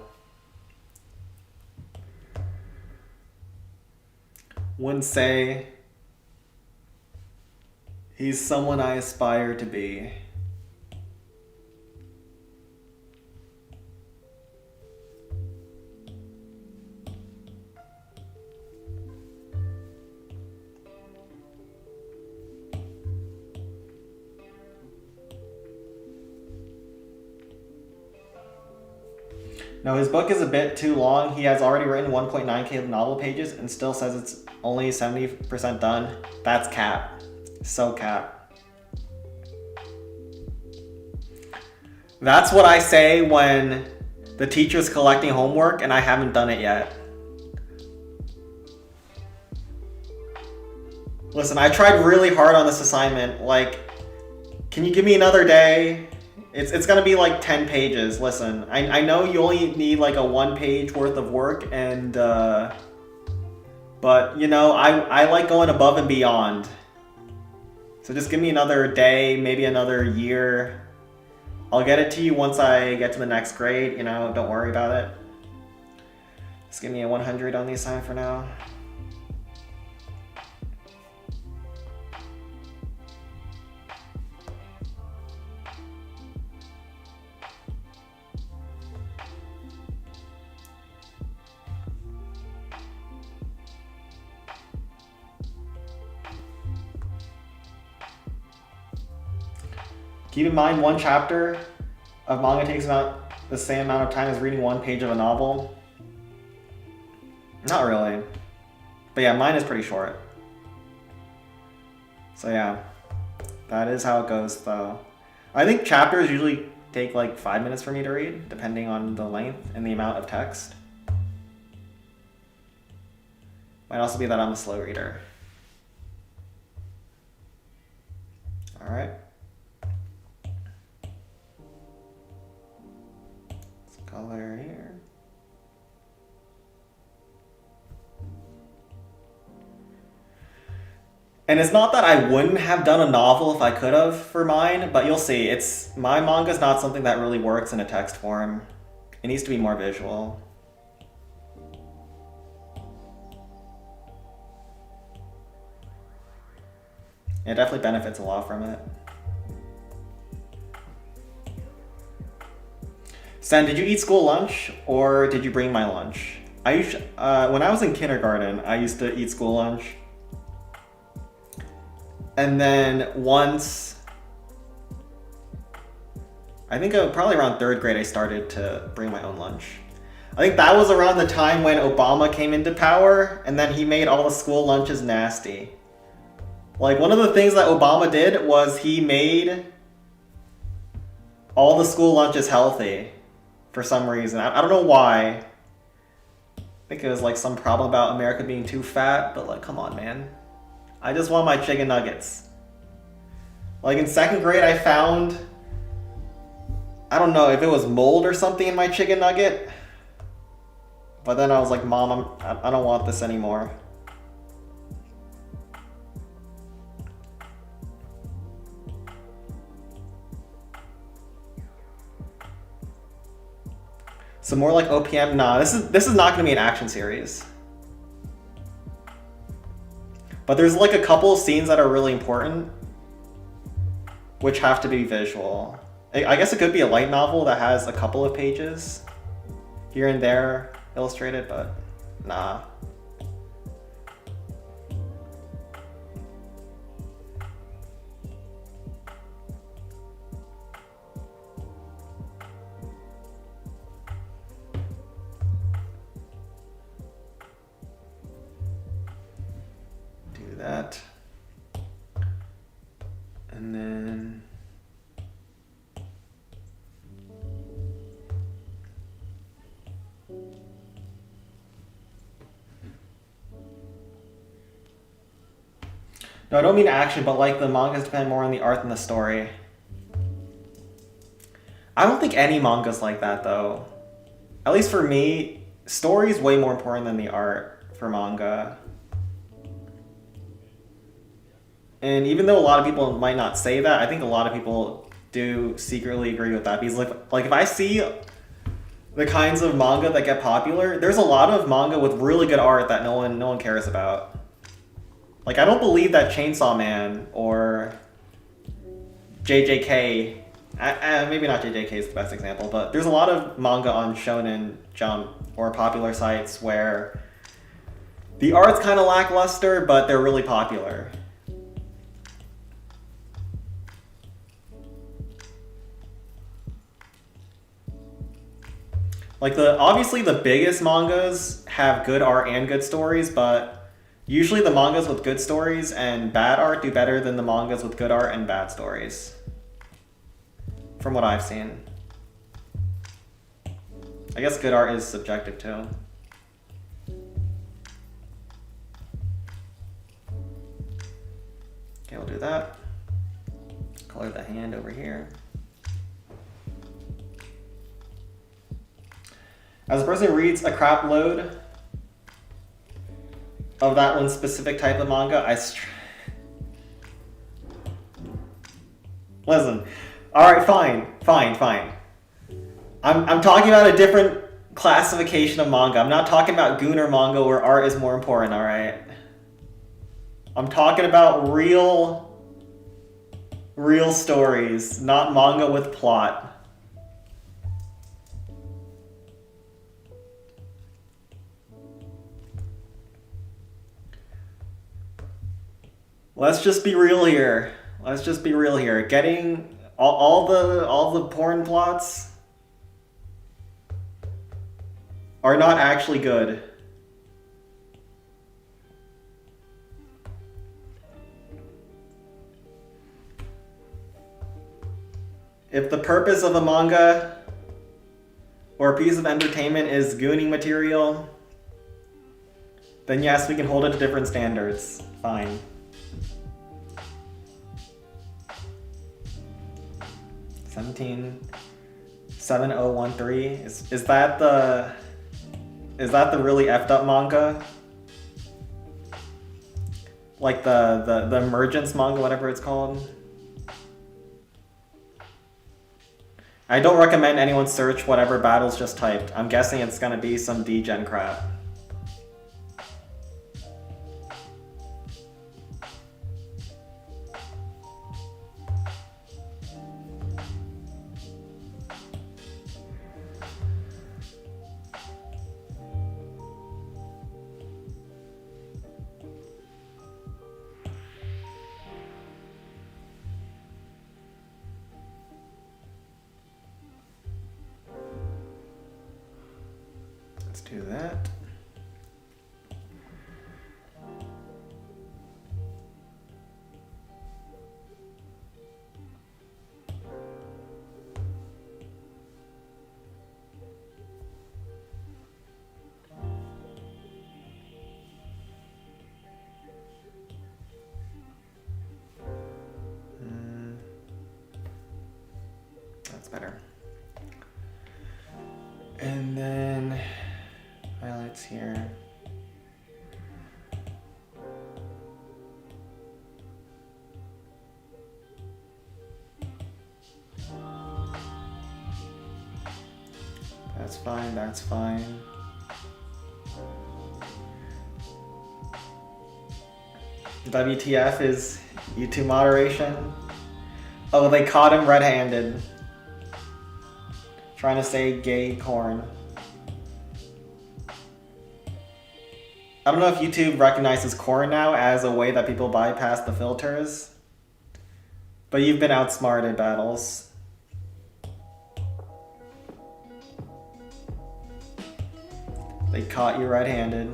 Wouldn't say he's someone I aspire to be. No, his book is a bit too long. He has already written 1.9K novel pages and still says it's only 70% done. That's cap. So cap. That's what I say when the teacher's collecting homework and I haven't done it yet. Listen, I tried really hard on this assignment. Like, can you give me another day? It's gonna be like 10 pages. Listen, I know you only need like a 1 page worth of work, and but you know, I like going above and beyond. So just give me another day, maybe another year. I'll get it to you once I get to the next grade, you know, don't worry about it. Just give me a 100 on the assignment for now. Keep in mind, one chapter of manga takes about the same amount of time as reading 1 page of a novel. Not really. But yeah, mine is pretty short. So yeah, that is how it goes though. I think chapters usually take like 5 minutes for me to read, depending on the length and the amount of text. Might also be that I'm a slow reader. All right. Color here. And it's not that I wouldn't have done a novel if I could have for mine, but you'll see, my manga's not something that really works in a text form. It needs to be more visual. It definitely benefits a lot from it. Sen, did you eat school lunch or did you bring my lunch? When I was in kindergarten, I used to eat school lunch. And then once, I think probably around 3rd grade, I started to bring my own lunch. I think that was around the time when Obama came into power, and then he made all the school lunches nasty. Like, one of the things that Obama did was he made all the school lunches healthy. For some reason. I don't know why. I think it was like some problem about America being too fat, but like, come on, man. I just want my chicken nuggets. Like in 2nd grade, I found, I don't know if it was mold or something in my chicken nugget. But then I was like, Mom, I don't want this anymore. So more like OPM? Nah, this is not gonna be an action series. But there's like a couple of scenes that are really important, which have to be visual. I guess it could be a light novel that has a couple of pages here and there illustrated, but nah. That. And then no, I don't mean action, but like the mangas depend more on the art than the story. I don't think any manga's like that though. At least for me, story is way more important than the art for manga. And even though a lot of people might not say that, I think a lot of people do secretly agree with that. Because like if I see the kinds of manga that get popular, there's a lot of manga with really good art that no one cares about. Like I don't believe that Chainsaw Man or JJK, maybe not JJK is the best example, but there's a lot of manga on Shonen Jump or popular sites where the art's kind of lackluster, but they're really popular. Like, obviously the biggest mangas have good art and good stories, but usually the mangas with good stories and bad art do better than the mangas with good art and bad stories. From what I've seen. I guess good art is subjective too. Okay, we'll do that. Color the hand over here. As a person who reads a crap load of that one specific type of manga, listen. Alright, fine. I'm talking about a different classification of manga. I'm not talking about Gooner manga where art is more important, alright? I'm talking about real stories, not manga with plot. Let's just be real here. Getting all the porn plots are not actually good. If the purpose of a manga or a piece of entertainment is gooning material, then yes, we can hold it to different standards. Fine. $17,7013. Is that the really effed up manga? Like the Emergence manga, whatever it's called. I don't recommend anyone search whatever Battle's just typed. I'm guessing it's gonna be some degen crap. Let's do that. That's better. And then highlights here. That's fine. WTF is YouTube moderation. Oh, they caught him red-handed. Trying to say gay corn. I don't know if YouTube recognizes corn now as a way that people bypass the filters. But you've been outsmarted, Battles. They caught you red-handed.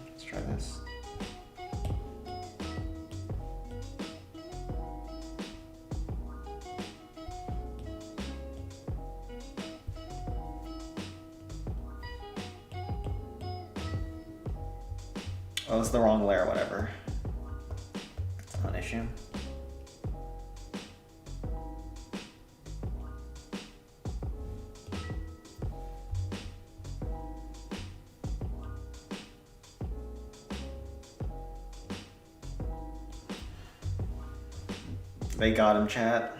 Let's try this. Oh, it's the wrong layer, whatever. It's not an issue. They got him, chat.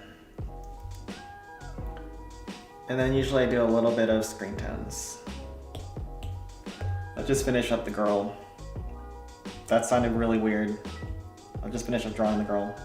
And then usually I do a little bit of screen tones. Let's just finish up the girl. That sounded really weird. I'll just finish up drawing the girl.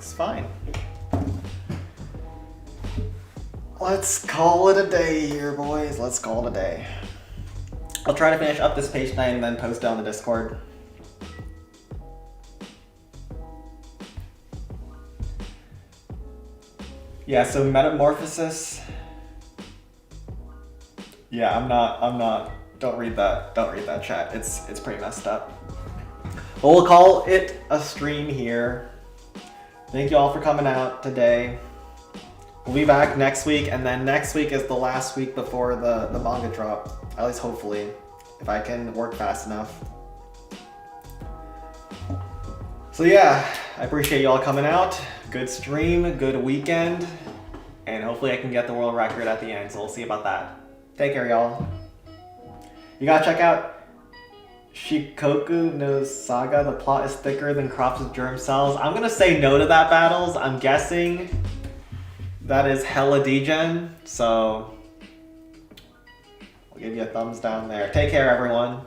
looks fine. Let's call it a day here, boys. Let's call it a day. I'll try to finish up this page tonight and then post it on the Discord. Yeah, so Metamorphosis. Yeah, I'm not. Don't read that. Don't read that chat. It's pretty messed up. But we'll call it a stream here. Thank you all for coming out today. We'll be back next week, and then next week is the last week before the manga drop. At least hopefully, if I can work fast enough. So yeah, I appreciate you all coming out. Good stream, good weekend, and hopefully I can get the world record at the end, so we'll see about that. Take care, y'all. You gotta check out Shikoku no Saga. The plot is thicker than crops of germ cells. I'm gonna say no to that, Battles. I'm guessing that is hella degen, so I'll give you a thumbs down there. Take care, everyone.